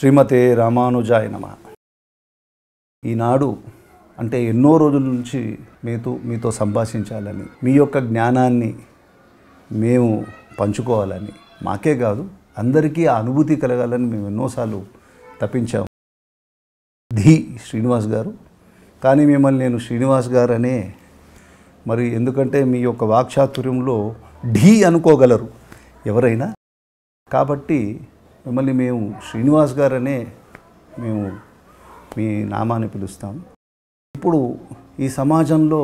శ్రీమతే రామానుజాయ నమః. ఈనాడు అంటే ఎన్నో రోజుల నుంచి మీతో సంభాషించాలని, మీ యొక్క జ్ఞానాన్ని మేము పంచుకోవాలని, మాకే కాదు అందరికీ ఆ అనుభూతి కలగాలని మేము ఎన్నోసార్లు తప్పించాము. ధీ శ్రీనివాస్ గారు, కానీ మిమ్మల్ని నేను శ్రీనివాస్ గారు అనే, మరి ఎందుకంటే మీ యొక్క వాక్చాతుర్యంలో ఢీ అనుకోగలరు ఎవరైనా, కాబట్టి మిమ్మల్ని మేము శ్రీనివాస్ గారనే మేము మీ నామాన్ని పిలుస్తాం. ఇప్పుడు ఈ సమాజంలో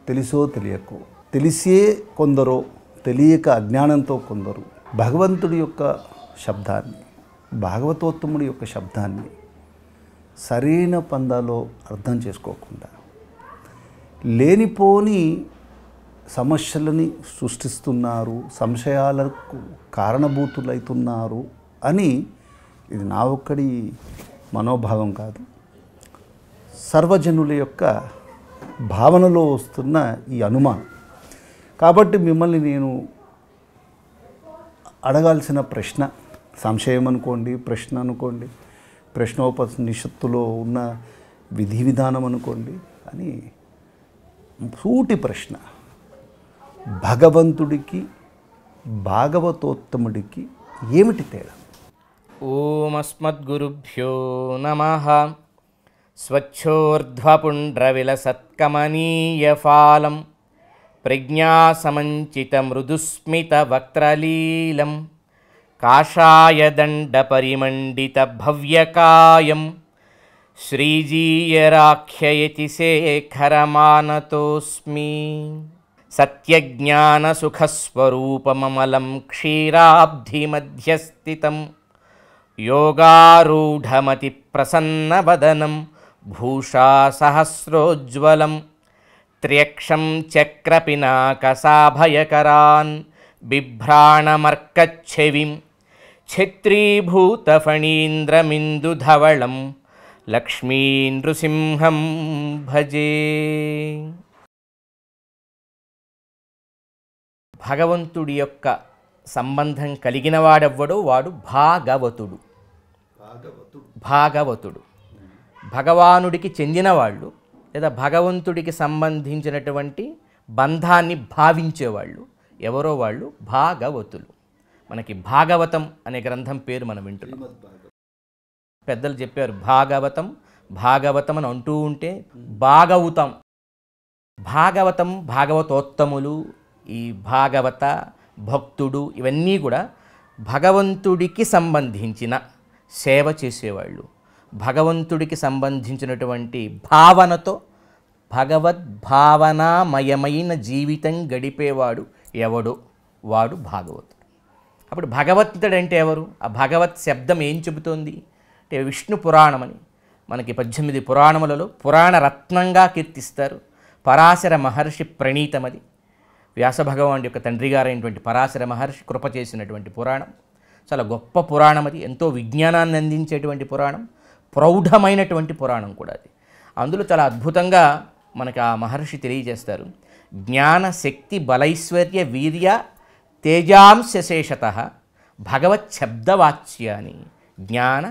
తెలిసో తెలియకో, తెలిసే కొందరో, తెలియక అజ్ఞానంతో కొందరు భగవంతుడి యొక్క శబ్దాన్ని, భాగవతోత్తముడి యొక్క శబ్దాన్ని సరైన పందాలో అర్థం చేసుకోకుండా లేనిపోని సమస్యలని సృష్టిస్తున్నారు, సంశయాలకు కారణభూతులవుతున్నారు అని, ఇది నా ఒక్కడి మనోభావం కాదు, సర్వజనుల యొక్క భావనలో వస్తున్న ఈ అనుమానం. కాబట్టి మిమ్మల్ని నేను అడగాల్సిన ప్రశ్న, సంశయం అనుకోండి, ప్రశ్న అనుకోండి, ప్రశ్నోపనిషత్తులో ఉన్న విధి విధానం అనుకోండి అని, సూటి ప్రశ్న: భగవంతుడికి భాగవతోత్తముడికి ఏమిటి తేడా? ఓం అస్మద్గురుభ్యో నమః. స్వచ్ఛోర్ధ్వపుండ్రవిలసత్కమనీయఫాలం ప్రజ్ఞాసమంచితమృదుస్మితవక్త్రలీలం కాషాయదండపరిమండితభవ్యకాయం శ్రీజీయరాఖ్యయతి శేఖరమానతోస్మి. సత్యజ్ఞానసుఖస్వరూపమమలం క్షీరాబ్ధిమధ్యస్థితం యోగారూఢమతిప్రసన్నవదనం భూషాసహస్రోజ్వలం త్ర్యక్షం చక్రపినాకసాభయకరాన్ బిభ్రాణమర్కచ్ఛవిం ఛత్రీభూతఫణీంద్రమిందుధవళం లక్ష్మీనృసింహం భజే. భగవంతుడి యొక్క సంబంధం కలిగిన వాడెవ్వడో వాడు భాగవతుడు. భాగవతుడు భగవానుడికి చెందినవాళ్ళు, లేదా భగవంతుడికి సంబంధించినటువంటి బంధాన్ని భావించేవాళ్ళు ఎవరో వాళ్ళు భాగవతులు. మనకి భాగవతం అనే గ్రంథం పేరు మనం వింటున్నాం. పెద్దలు చెప్పారు భాగవతం భాగవతం అని అంటూ ఉంటే భాగవతం, భాగవతం, భాగవతోత్తములు, ఈ భాగవత భక్తుడు, ఇవన్నీ కూడా భగవంతుడికి సంబంధించిన సేవ చేసేవాళ్ళు, భగవంతుడికి సంబంధించినటువంటి భావనతో భగవద్భావనామయమైన జీవితం గడిపేవాడు ఎవడో వాడు భాగవతుడు. అప్పుడు భగవత్తుడు అంటే ఎవరు? ఆ భగవత్ శబ్దం ఏం చెబుతోంది అంటే, విష్ణు పురాణం అని మనకి 18 పురాణములలో పురాణ రత్నంగా కీర్తిస్తారు. పరాశర మహర్షి ప్రణీతమది. వ్యాసభగవానుడి యొక్క తండ్రి గారైనటువంటి పరాశర మహర్షి కృప చేసినటువంటి పురాణం. చాలా గొప్ప పురాణం అది, ఎంతో విజ్ఞానాన్ని అందించేటువంటి పురాణం, ప్రౌఢమైనటువంటి పురాణం కూడా అది. అందులో చాలా అద్భుతంగా మనకు ఆ మహర్షి తెలియజేస్తారు. జ్ఞాన శక్తి బలైశ్వర్య వీర్య తేజాంశేషత భగవత్ శబ్దవాచ్యాని. జ్ఞాన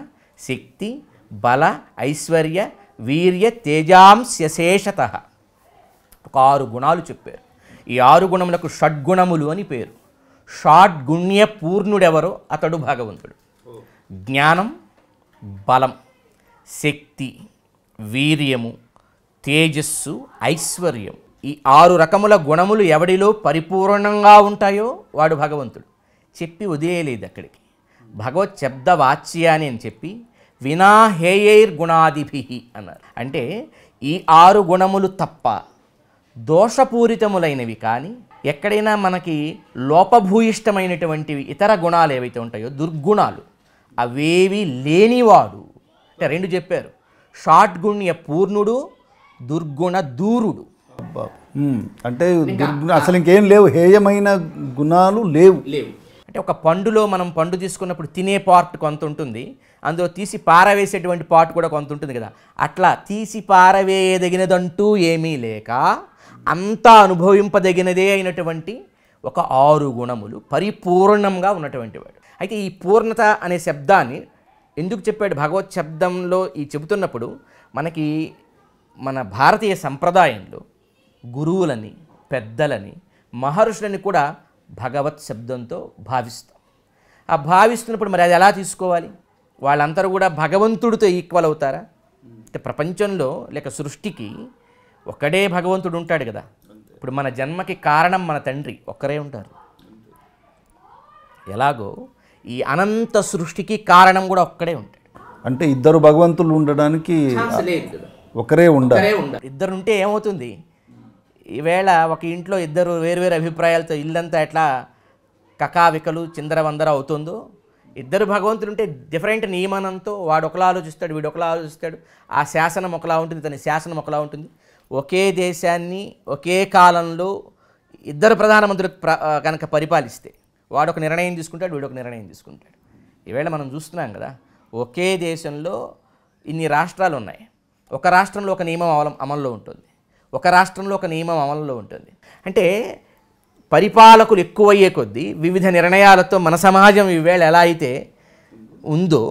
శక్తి బల ఐశ్వర్య వీర్య తేజాంశేషత, ఒక 6 గుణాలు చెప్పారు. ఈ 6 గుణములకు షడ్గుణములు అని పేరు. షాడ్గుణ్య పూర్ణుడెవరో అతడు భగవంతుడు. జ్ఞానం, బలం, శక్తి, వీర్యము, తేజస్సు, ఐశ్వర్యం, ఈ 6 రకముల గుణములు ఎవడిలో పరిపూర్ణంగా ఉంటాయో వాడు భగవంతుడు. చెప్పి వదిలేయలేదు అక్కడికి. భగవత్ శబ్దవాచ్యాని అని చెప్పి వినా హేయైర్ గుణాదిభి అన్నారు. అంటే ఈ 6 గుణములు తప్ప దోషపూరితములైనవి కానీ, ఎక్కడైనా మనకి లోపభూయిష్టమైనటువంటివి ఇతర గుణాలు ఏవైతే ఉంటాయో దుర్గుణాలు, అవేవి లేనివాడు. అంటే 2 చెప్పారు, షాడ్గుణ్య పూర్ణుడు, దుర్గుణ దూరుడు. అంటే అసలు ఇంకేం లేవు, హేయమైన గుణాలు లేవు. అంటే ఒక పండులో మనం పండు తీసుకున్నప్పుడు తినే పార్ట్ కొంత ఉంటుంది, అందులో తీసి పారవేసేటువంటి పార్ట్ కూడా కొంత ఉంటుంది కదా. అట్లా తీసి పారవేయదగినదంటూ ఏమీ లేక అంతా అనుభవింపదగినదే అయినటువంటి ఒక 6 గుణములు పరిపూర్ణంగా ఉన్నటువంటి వాడు. అయితే ఈ పూర్ణత అనే శబ్దాన్ని ఎందుకు చెప్పాడు భగవత్ శబ్దంలో ఈ చెబుతున్నప్పుడు మనకి మన భారతీయ సంప్రదాయంలో గురువులని, పెద్దలని, మహర్షులని కూడా భగవత్ శబ్దంతో భావిస్తాం. ఆ భావిస్తున్నప్పుడు మరి అది ఎలా తీసుకోవాలి? వాళ్ళందరూ కూడా భగవంతుడితో ఈక్వల్ అవుతారా? అంటే ప్రపంచంలో లేక సృష్టికి ఒకడే భగవంతుడు ఉంటాడు కదా. ఇప్పుడు మన జన్మకి కారణం మన తండ్రి ఒక్కరే ఉంటారు. ఎలాగో ఈ అనంత సృష్టికి కారణం కూడా ఒక్కడే ఉంటాడు. అంటే ఇద్దరు భగవంతులు ఉండడానికి ఒకరే ఉండాలి. ఇద్దరు ఉంటే ఏమవుతుంది? ఈవేళ ఒక ఇంట్లో ఇద్దరు వేరువేరు అభిప్రాయాలతో ఇల్లంతా ఎట్లా కకావికలు చిందరవందర అవుతుందో, ఇద్దరు భగవంతులు ఉంటే డిఫరెంట్ నియమనంతో వాడు ఒకలా ఆలోచిస్తాడు, వీడు ఒకలా ఆలోచిస్తాడు. ఆ శాసనం ఒకలా ఉంటుంది, తన శాసనం ఒకలా ఉంటుంది. ఒకే దేశాన్ని ఒకే కాలంలో ఇద్దరు ప్రధానమంత్రులు కనుక పరిపాలిస్తే వాడు ఒక నిర్ణయం తీసుకుంటాడు, వీడు ఒక నిర్ణయం తీసుకుంటాడు. ఈవేళ మనం చూస్తున్నాం కదా, ఒకే దేశంలో ఇన్ని రాష్ట్రాలు ఉన్నాయి. ఒక రాష్ట్రంలో ఒక నియమం అమల్లో ఉంటుంది, ఒక రాష్ట్రంలో ఒక నియమం అమల్లో ఉంటుంది. అంటే పరిపాలకులు ఎక్కువయ్యే కొద్దీ వివిధ నిర్ణయాలతో మన సమాజం ఈవేళ ఎలా అయితే ఉందో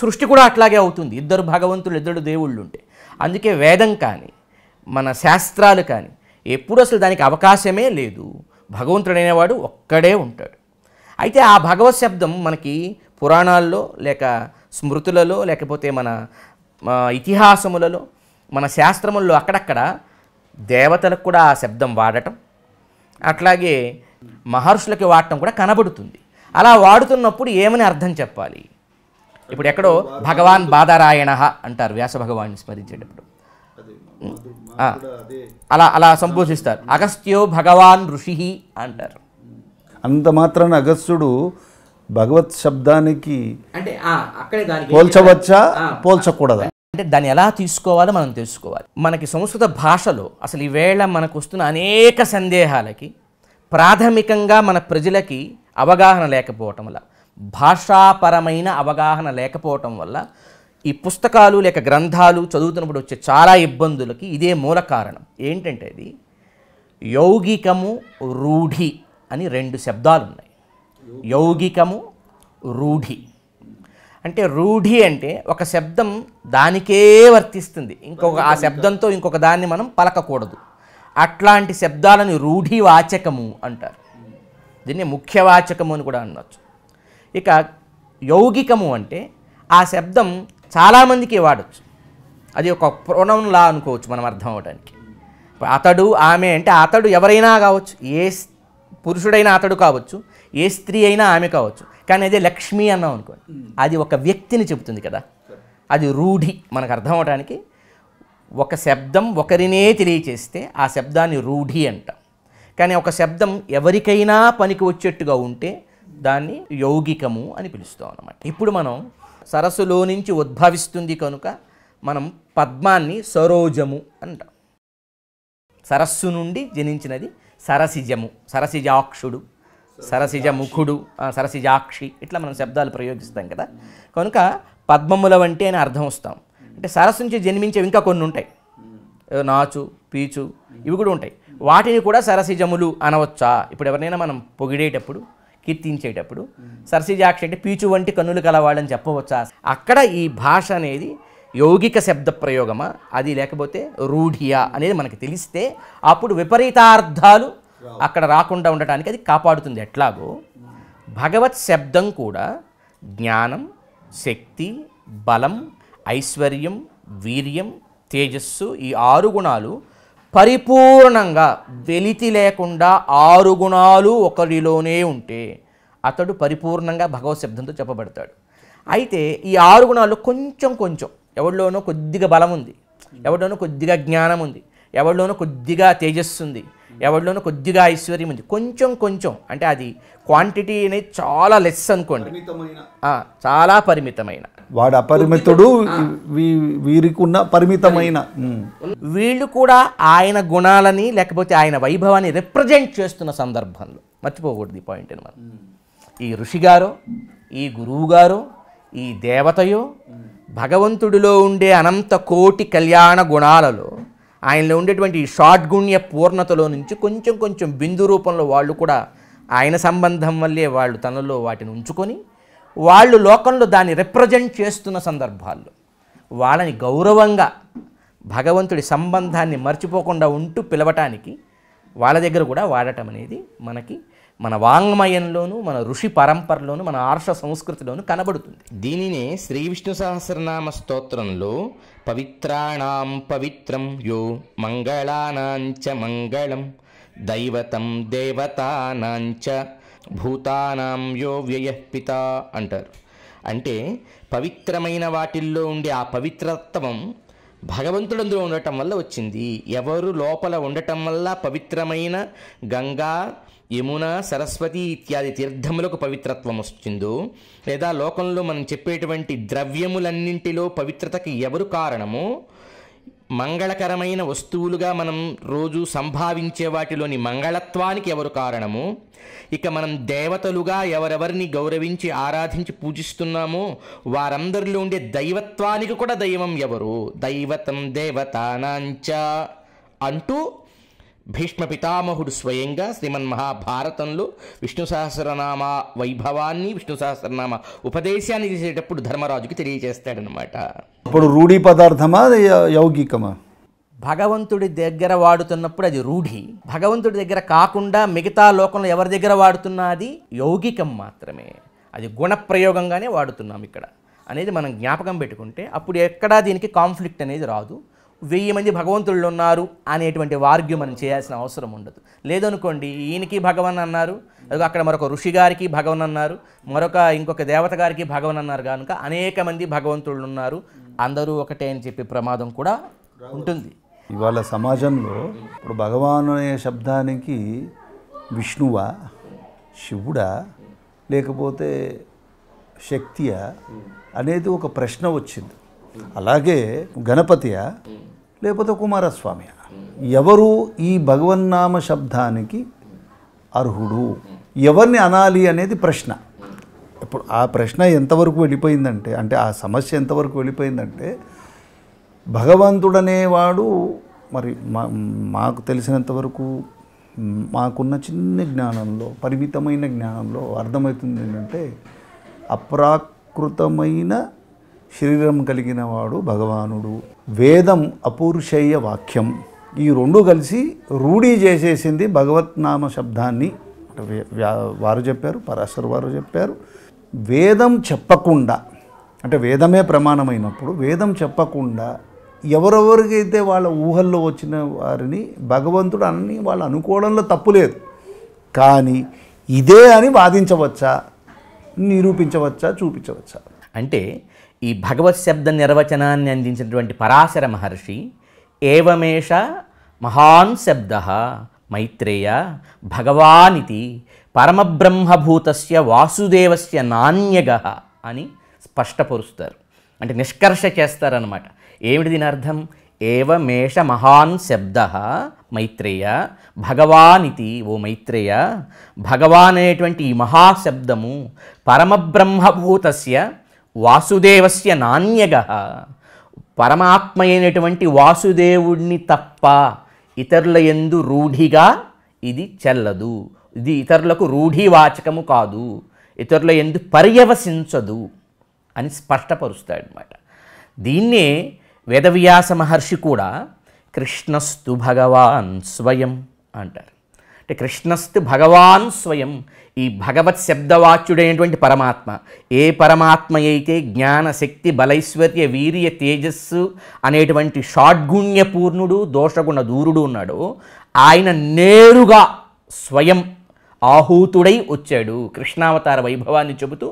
సృష్టి కూడా అట్లాగే అవుతుంది. ఇద్దరు భగవంతులు, ఇద్దరు దేవుళ్ళు ఉంటే. అందుకే వేదం కానీ మన శాస్త్రాలు కానీ ఎప్పుడు అసలు దానికి అవకాశమే లేదు. భగవంతుడైనవాడు ఒక్కడే ఉంటాడు. అయితే ఆ భగవత్ శబ్దం మనకి పురాణాల్లో లేక స్మృతులలో లేకపోతే మన ఇతిహాసములలో మన శాస్త్రముల్లో అక్కడక్కడ దేవతలకు కూడా ఆ శబ్దం వాడటం, అట్లాగే మహర్షులకి వాడటం కూడా కనబడుతుంది. అలా వాడుతున్నప్పుడు ఏమని అర్థం చెప్పాలి? ఇప్పుడు ఎక్కడో భగవాన్ బాదరాయణ అంటారు వ్యాస భగవాన్ని స్మరించేటప్పుడు. అలా అలా సంబోధిస్తారు. అగస్త్యో భగవాన్ ఋషి అంటారు. అంత మాత్రాన అగస్త్యుడు భగవత్ శబ్దానికి అంటే అక్కడే దానికి పోల్చవచ్చా, పోల్చకూడదా? అంటే దాన్ని ఎలా తీసుకోవాలో మనం తెలుసుకోవాలి. మనకి సంస్కృత భాషలో అసలు ఈవేళ మనకు వస్తున్న అనేక సందేహాలకి ప్రాథమికంగా మన ప్రజలకి అవగాహన లేకపోవటం వల్ల, భాషాపరమైన అవగాహన లేకపోవటం వల్ల ఈ పుస్తకాలు లేక గ్రంథాలు చదువుతున్నప్పుడు వచ్చే చాలా ఇబ్బందులకి ఇదే మూల కారణం. ఏంటంటే ఇది యౌగికము, రూఢి అని రెండు శబ్దాలు ఉన్నాయి. యౌగికము, రూఢి. అంటే రూఢి అంటే ఒక శబ్దం దానికే వర్తిస్తుంది, ఆ శబ్దంతో ఇంకొక దాన్ని మనం పలకకూడదు. అట్లాంటి శబ్దాలను రూఢివాచకము అంటారు. దీన్ని ముఖ్యవాచకము అని కూడా అనవచ్చు. ఇక యౌగికము అంటే ఆ శబ్దం చాలామందికి వాడచ్చు. అది ఒక ప్రొనౌన్లా అనుకోవచ్చు మనం అర్థం అవడానికి. అతడు, ఆమె అంటే అతడు ఎవరైనా కావచ్చు, ఏ పురుషుడైనా అతడు కావచ్చు, ఏ స్త్రీ అయినా ఆమె కావచ్చు. కానీ అదే లక్ష్మి అన్నాం అనుకోండి, అది ఒక వ్యక్తిని చెబుతుంది కదా. అది రూఢి. మనకు అర్థం అవడానికి ఒక శబ్దం ఒకరినే తెలియచేస్తే ఆ శబ్దాన్ని రూఢి అంటాం. కానీ ఒక శబ్దం ఎవరికైనా పనికి వచ్చేట్టుగా ఉంటే దాన్ని యౌగికము అని పిలుస్తాం అన్నమాట. ఇప్పుడు మనం సరస్సులో నుంచి ఉద్భవిస్తుంది కనుక మనం పద్మాన్ని సరోజము అంటాం. సరస్సు నుండి జనించినది సరసిజము, సరసిజాక్షుడు, సరసిజ ముఖుడు, సరసిజాక్షి, ఇట్లా మనం శబ్దాలు ప్రయోగిస్తాం కదా. కనుక పద్మముల వంటి అని అర్థం వస్తాం. అంటే సరస్సు నుంచి జన్మించేవి ఇంకా కొన్ని ఉంటాయి, నాచు, పీచు, ఇవి కూడా ఉంటాయి. వాటిని కూడా సరసిజములు అనవచ్చా? ఇప్పుడు ఎవరినైనా మనం పొగిడేటప్పుడు, కీర్తించేటప్పుడు సరసిజాక్షి అంటే పీచు వంటి కన్నులు కలవాళ్ళని చెప్పవచ్చా? అక్కడ ఈ భాష అనేది యౌగిక శబ్ద ప్రయోగమా, అది లేకపోతే రూఢియా అనేది మనకి తెలిస్తే అప్పుడు విపరీతార్థాలు అక్కడ రాకుండా ఉండటానికి అది కాపాడుతుంది. ఎట్లాగో భగవత్ శబ్దం కూడా జ్ఞానం, శక్తి, బలం, ఐశ్వర్యం, వీర్యం, తేజస్సు, ఈ 6 గుణాలు పరిపూర్ణంగా వెలితి లేకుండా 6 గుణాలు ఒకరిలోనే ఉంటే అతడు పరిపూర్ణంగా భగవత్ శబ్దంతో చెప్పబడతాడు. అయితే ఈ 6 గుణాలు కొంచెం కొంచెం, ఎవరిలోనో కొద్దిగా బలం ఉంది, ఎవరిలోనో కొద్దిగా జ్ఞానం ఉంది, ఎవరిలోనో కొద్దిగా తేజస్సు ఉంది, ఎవరిలోనూ కొద్దిగా ఐశ్వర్యం ఉంది, కొంచెం కొంచెం. అంటే అది క్వాంటిటీ అనేది చాలా లెస్ అనుకోండి, చాలా పరిమితమైన. వాడు అపరిమితుడు, వీరికి ఉన్న పరిమితమైన. వీళ్ళు కూడా ఆయన గుణాలని లేకపోతే ఆయన వైభవాన్ని రిప్రజెంట్ చేస్తున్న సందర్భంలో మర్చిపోకూడదు ఈ పాయింట్. మనం ఈ ఋషిగారో, ఈ గురువుగారో, ఈ దేవతయో భగవంతుడిలో ఉండే అనంత కోటి కళ్యాణ గుణాలలో ఆయనలో ఉండేటువంటి షాడ్గుణ్య పూర్ణతలో నుంచి కొంచెం కొంచెం బిందు రూపంలో వాళ్ళు కూడా ఆయన సంబంధం వల్లే వాళ్ళు తనలో వాటిని ఉంచుకొని వాళ్ళు లోకంలో దాన్ని రిప్రజెంట్ చేస్తున్న సందర్భాల్లో వాళ్ళని గౌరవంగా భగవంతుడి సంబంధాన్ని మర్చిపోకుండా ఉంటూ పిలవటానికి వాళ్ళ దగ్గర కూడా వాడటం అనేది మనకి మన వాంగ్మయంలోనూ మన ఋషి పరంపరలోనూ మన ఆర్ష సంస్కృతిలోనూ కనబడుతుంది. దీనినే శ్రీ విష్ణు సహస్రనామ స్తోత్రంలో పవిత్రాణాం పవిత్రం యో మంగళానాంచ మంగళం దైవతం దేవతానాంచ భూతానాం యో వ్యయః పిత అంటారు. అంటే పవిత్రమైన వాటిల్లో ఉండే ఆ పవిత్రత్వం భగవంతుడు అందులో ఉండటం వల్ల వచ్చింది. ఎవరు లోపల ఉండటం వల్ల పవిత్రమైన గంగా, యమున, సరస్వతి ఇత్యాది తీర్థములకు పవిత్రత్వం వచ్చిందో, లేదా లోకంలో మనం చెప్పేటువంటి ద్రవ్యములన్నింటిలో పవిత్రతకి ఎవరు కారణమో, మంగళకరమైన వస్తువులుగా మనం రోజు సంభావించే వాటిలోని మంగళత్వానికి ఎవరు కారణము, ఇక మనం దేవతలుగా ఎవరెవరిని గౌరవించి ఆరాధించి పూజిస్తున్నామో వారందరిలో ఉండే దైవత్వానికి కూడా దైవం ఎవరు, దైవతం దేవతానాంచ అంటూ భీష్మ పితామహుడు స్వయంగా శ్రీమన్ మహాభారతంలో విష్ణు సహస్రనామ వైభవాన్ని, విష్ణు సహస్రనామ ఉపదేశాన్ని చేసేటప్పుడు ధర్మరాజుకి తెలియజేస్తాడనమాట. ఇప్పుడు రూఢీ పదార్థమా యౌగికమా? భగవంతుడి దగ్గర వాడుతున్నప్పుడు అది రూఢి, భగవంతుడి దగ్గర కాకుండా మిగతా లోకంలో ఎవరి దగ్గర వాడుతున్నా అది యౌగికం మాత్రమే. అది గుణప్రయోగంగానే వాడుతున్నాం ఇక్కడ అనేది మనం జ్ఞాపకం పెట్టుకుంటే అప్పుడు ఎక్కడా దీనికి కాన్ఫ్లిక్ట్ అనేది రాదు. 1000 మంది భగవంతుళ్ళు ఉన్నారు అనేటువంటి వార్గ్యం మనం చేయాల్సిన అవసరం ఉండదు. లేదనుకోండి, ఈయనకి భగవన్ అన్నారు, అక్కడ మరొక ఋషి గారికి భగవన్ అన్నారు, ఇంకొక దేవత గారికి భగవన్ అన్నారు, కనుక అనేక మంది భగవంతుళ్ళు ఉన్నారు, అందరూ ఒకటే అని చెప్పే ప్రమాదం కూడా ఉంటుంది. ఇవాళ సమాజంలో ఇప్పుడు భగవాన్ అనే శబ్దానికి విష్ణువా, శివుడా, లేకపోతే శక్తియా అనేది ఒక ప్రశ్న వచ్చింది. అలాగే గణపతియా లేకపోతే కుమారస్వామి, ఎవరు ఈ భగవన్నామ శబ్దానికి అర్హుడు, ఎవరిని అనాలి అనేది ప్రశ్న. ఇప్పుడు ఆ ప్రశ్న ఎంతవరకు వెళ్ళిపోయిందంటే, అంటే ఆ సమస్య ఎంతవరకు వెళ్ళిపోయిందంటే, భగవంతుడనేవాడు మరి మాకు తెలిసినంతవరకు, మాకున్న చిన్న జ్ఞానంలో, పరిమితమైన జ్ఞానంలో అర్థమవుతుంది ఏంటంటే, అప్రాకృతమైన శరీరం కలిగిన వాడు భగవానుడు, వేదం అపౌరుషేయ వాక్యం, ఈ రెండు కలిసి రూఢీ చేసేసింది భగవత్నామ శబ్దాన్ని. వారు చెప్పారు, పరాశర వారు చెప్పారు, వేదం చెప్పకుండా, అంటే వేదమే ప్రమాణమైనప్పుడు వేదం చెప్పకుండా ఎవరెవరికైతే వాళ్ళ ఊహల్లో వచ్చిన వారిని భగవంతుడు అని వాళ్ళు అనుకోవడంలో తప్పు లేదు. కానీ ఇదే అని వాదించవచ్చా, నిరూపించవచ్చా, చూపించవచ్చా? అంటే ఈ భగవత్ శబ్ద నిర్వచనాన్ని అందించినటువంటి పరాశర మహర్షి ఏవమేష మహాన్ శబ్ద మైత్రేయ భగవానితి పరమబ్రహ్మభూతస్య వాసుదేవస్య నాణ్యగ అని స్పష్టపరుస్తారు. అంటే నిష్కర్ష చేస్తారన్నమాట. ఏమిటి దీని అర్థం? ఏవమేష మహాన్ శబ్ద మైత్రేయ భగవానితి, ఓ మైత్రేయ, భగవాన్ అనేటువంటి ఈ మహాశబ్దము పరమబ్రహ్మభూతస్య వాసుదేవస్య నాణ్యగ, పరమాత్మ అయినటువంటి వాసుదేవుడిని తప్ప ఇతరుల యందు రూఢిగా ఇది చెల్లదు, ఇది ఇతరులకు రూఢివాచకము కాదు, ఇతరుల యందు పర్యవసించదు అని స్పష్టపరుస్తాడనమాట. దీన్నే వేదవ్యాస మహర్షి కూడా కృష్ణస్తు భగవాన్ స్వయం అంటారు. అంటే కృష్ణస్తు భగవాన్ స్వయం, ఈ భగవత్ శబ్దవాచ్యుడైనటువంటి పరమాత్మ, ఏ పరమాత్మ అయితే జ్ఞాన శక్తి బలైశ్వర్య వీర్య తేజస్సు అనేటువంటి షాడ్గుణ్యపూర్ణుడు దోషగుణ దూరుడు ఉన్నాడో ఆయన నేరుగా స్వయం ఆహూతుడై వచ్చాడు. కృష్ణావతార వైభవాన్ని చెబుతూ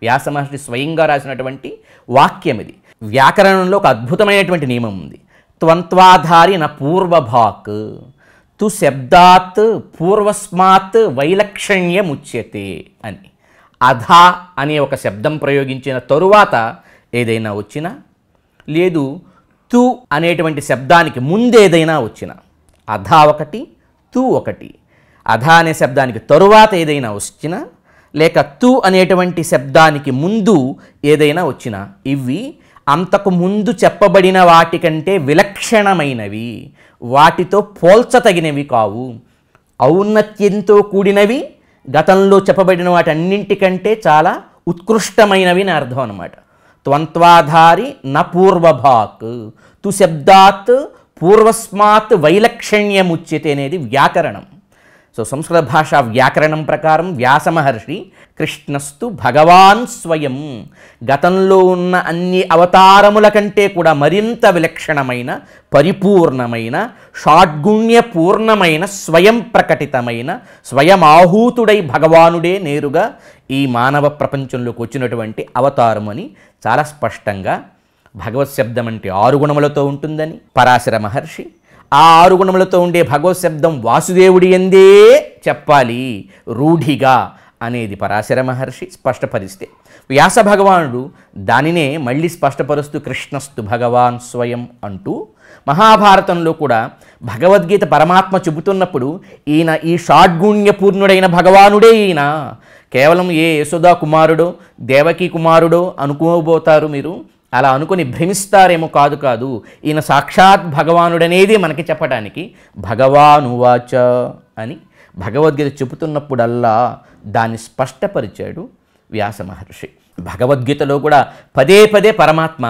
వ్యాసమహర్షి స్వయంగా రాసినటువంటి వాక్యం ఇది. వ్యాకరణంలో ఒక అద్భుతమైనటువంటి నియమం ఉంది. త్వంత్వాధారి న పూర్వభాక్ తు శబ్దాత్ పూర్వస్మాత్ వైలక్షణ్యముచ్యతే అని. అధ అనే ఒక శబ్దం ప్రయోగించిన తరువాత ఏదైనా వచ్చినా, లేదు తు అనేటువంటి శబ్దానికి ముందు ఏదైనా వచ్చినా, అధ ఒకటి తు ఒకటి, అధ అనే శబ్దానికి తరువాత ఏదైనా వచ్చినా, లేక తు అనేటువంటి శబ్దానికి ముందు ఏదైనా వచ్చినా, ఇవి అంతకు ముందు చెప్పబడిన వాటికంటే విలక్షణమైనవి, వాటితో పోల్చతగినవి కావు. ఔన్నత్యంతో కూడినవి, గతంలో చెప్పబడిన వాటన్నింటికంటే చాలా ఉత్కృష్టమైనవి అని అర్థం అనమాట. త్వంత్వాధారి న పూర్వభాక్, తు శబ్దాత్ పూర్వస్మాత్ వైలక్షణ్యముచ్యతే అనేది వ్యాకరణం. సో సంస్కృత భాషా వ్యాకరణం ప్రకారం వ్యాస మహర్షి కృష్ణస్తు భగవాన్ స్వయం, గతంలో ఉన్న అన్ని అవతారముల కంటే కూడా మరింత విలక్షణమైన, పరిపూర్ణమైన, షాడ్గుణ్యపూర్ణమైన, స్వయం ప్రకటితమైన, స్వయం ఆహూతుడై భగవానుడే నేరుగా ఈ మానవ ప్రపంచంలోకి వచ్చినటువంటి అవతారం అని చాలా స్పష్టంగా భగవత్ శబ్దం అంటే 6 గుణములతో ఉంటుందని పరాశర మహర్షి, ఆ 6 గుణములతో ఉండే భగవత్ శబ్దం వాసుదేవుడి యందే చెప్పాలి రూఢిగా అనేది పరాశర మహర్షి స్పష్టపరిస్తే, వ్యాస భగవానుడు దానినే మళ్ళీ స్పష్టపరుస్తూ కృష్ణస్తు భగవాన్ స్వయం అంటూ మహాభారతంలో కూడా భగవద్గీత పరమాత్మ చెబుతున్నప్పుడు ఈయన ఈ షాడ్గుణ్యపూర్ణుడైన భగవానుడే ఈయన, కేవలం ఏ యశోదా కుమారుడో దేవకీ కుమారుడో అనుకోబోతారు మీరు, అలా అనుకుని భ్రమిస్తారేమో, కాదు, ఈయన సాక్షాత్ భగవానుడనేది మనకి చెప్పడానికి భగవానువాచ అని భగవద్గీత చెబుతున్నప్పుడల్లా దాన్ని స్పష్టపరిచాడు వ్యాస మహర్షి. భగవద్గీతలో కూడా పదే పదే పరమాత్మ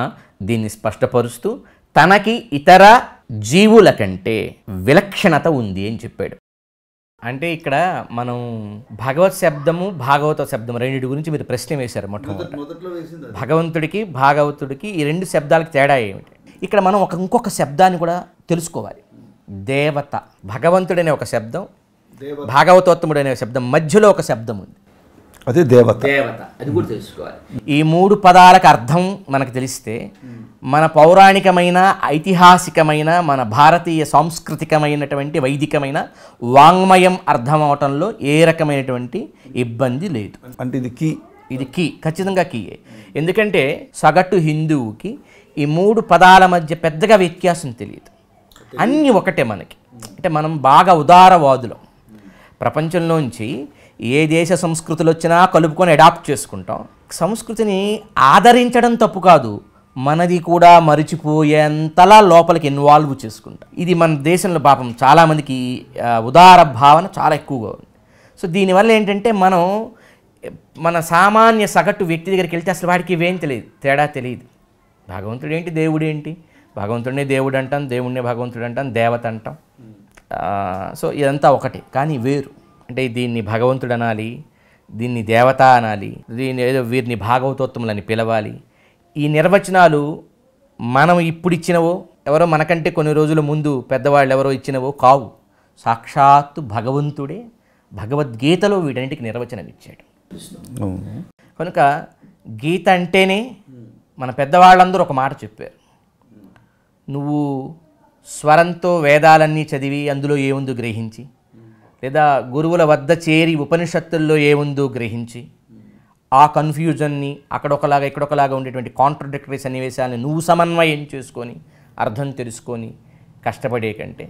దీన్ని స్పష్టపరుస్తూ తనకి ఇతర జీవుల కంటే విలక్షణత ఉంది అని చెప్పాడు. అంటే ఇక్కడ మనం భగవత్ శబ్దము భాగవత శబ్దము రెండింటి గురించి మీరు ప్రశ్న వేశారు. మొట్టమొదట భగవంతుడికి భాగవతుడికి ఈ 2 శబ్దాలకి తేడా ఏమిటి? ఇక్కడ మనం ఇంకొక శబ్దాన్ని కూడా తెలుసుకోవాలి. దేవత, భగవంతుడనే ఒక శబ్దం, భాగవతోత్తముడు అనే శబ్దం మధ్యలో ఒక శబ్దం ఉంది, అదే దేవత. అది కూడా తెలుసుకోవాలి. ఈ 3 పదాలకు అర్థం మనకు తెలిస్తే మన పౌరాణికమైన, ఐతిహాసికమైన, మన భారతీయ సాంస్కృతికమైనటువంటి, వైదికమైన వాంగ్మయం అర్థం అవటంలో ఏ రకమైనటువంటి ఇబ్బంది లేదు. అంటే ఇది కీ ఖచ్చితంగా కీయే. ఎందుకంటే సగటు హిందువుకి ఈ 3 పదాల మధ్య పెద్దగా వ్యత్యాసం తెలియదు, అన్నీ ఒకటే మనకి. అంటే మనం బాగా ఉదారవాదులం, ప్రపంచంలోంచి ఏ దేశ సంస్కృతులు వచ్చినా కలుపుకొని అడాప్ట్ చేసుకుంటాం. సంస్కృతిని ఆదరించడం తప్పు కాదు, మనది కూడా మరిచిపోయేంతలా లోపలికి ఇన్వాల్వ్ చేసుకుంటాం. ఇది మన దేశంలో పాపం చాలామందికి ఉదార భావన చాలా ఎక్కువగా ఉంది. సో దీనివల్ల ఏంటంటే మనం మన సామాన్య సగటు వ్యక్తి దగ్గరికి వెళ్తే అసలు వాడికి ఇవేం తెలియదు, తేడా తెలియదు. భగవంతుడు ఏంటి, దేవుడు ఏంటి, భగవంతుడినే దేవుడు అంటాం, దేవుడినే భగవంతుడు అంటాం, దేవత అంటాం. సో ఇదంతా ఒకటి, కానీ వేరు. అంటే దీన్ని భగవంతుడు అనాలి, దీన్ని దేవత అనాలి, దీన్ని ఏదో వీరిని భాగవతోత్తములని పిలవాలి. ఈ నిర్వచనాలు మనం ఇప్పుడు ఇచ్చినవో, ఎవరో మనకంటే కొన్ని రోజుల ముందు పెద్దవాళ్ళు ఎవరో ఇచ్చినవో కావు. సాక్షాత్తు భగవంతుడే భగవద్గీతలో వీటన్నిటికి నిర్వచనం ఇచ్చాడు. కనుక గీత అంటేనే మన పెద్దవాళ్ళందరూ ఒక మాట చెప్పారు, నువ్వు స్వరంతో వేదాలన్నీ చదివి అందులో ఏముందో గ్రహించి, లేదా గురువుల వద్ద చేరి ఉపనిషత్తుల్లో ఏముందో గ్రహించి, ఆ కన్ఫ్యూజన్ని అక్కడొకలాగా ఇక్కడొకలాగా ఉండేటువంటి కాంట్రడిక్టరీ సన్నివేశాలను నువ్వు సమన్వయం చేసుకొని అర్థం తెలుసుకొని కష్టపడే కంటే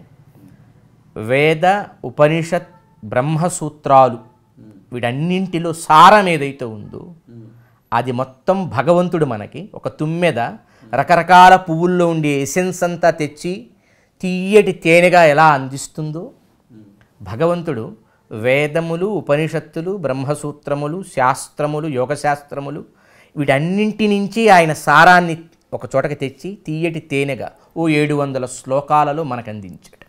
వేద, ఉపనిషత్, బ్రహ్మసూత్రాలు వీటన్నింటిలో సారం ఏదైతే ఉందో అది మొత్తం భగవంతుడు మనకి ఒక తుమ్మెద రకరకాల పువ్వుల్లో ఉండే ఎసెన్స్ అంతా తెచ్చి తీయటి తేనెగా ఎలా అందిస్తుందో, భగవంతుడు వేదములు, ఉపనిషత్తులు, బ్రహ్మసూత్రములు, శాస్త్రములు, యోగశాస్త్రములు వీటన్నింటి నుంచి ఆయన సారాన్ని ఒక చోటకి తెచ్చి తీయటి తేనెగా 700 శ్లోకాలలో మనకు అందించాడు.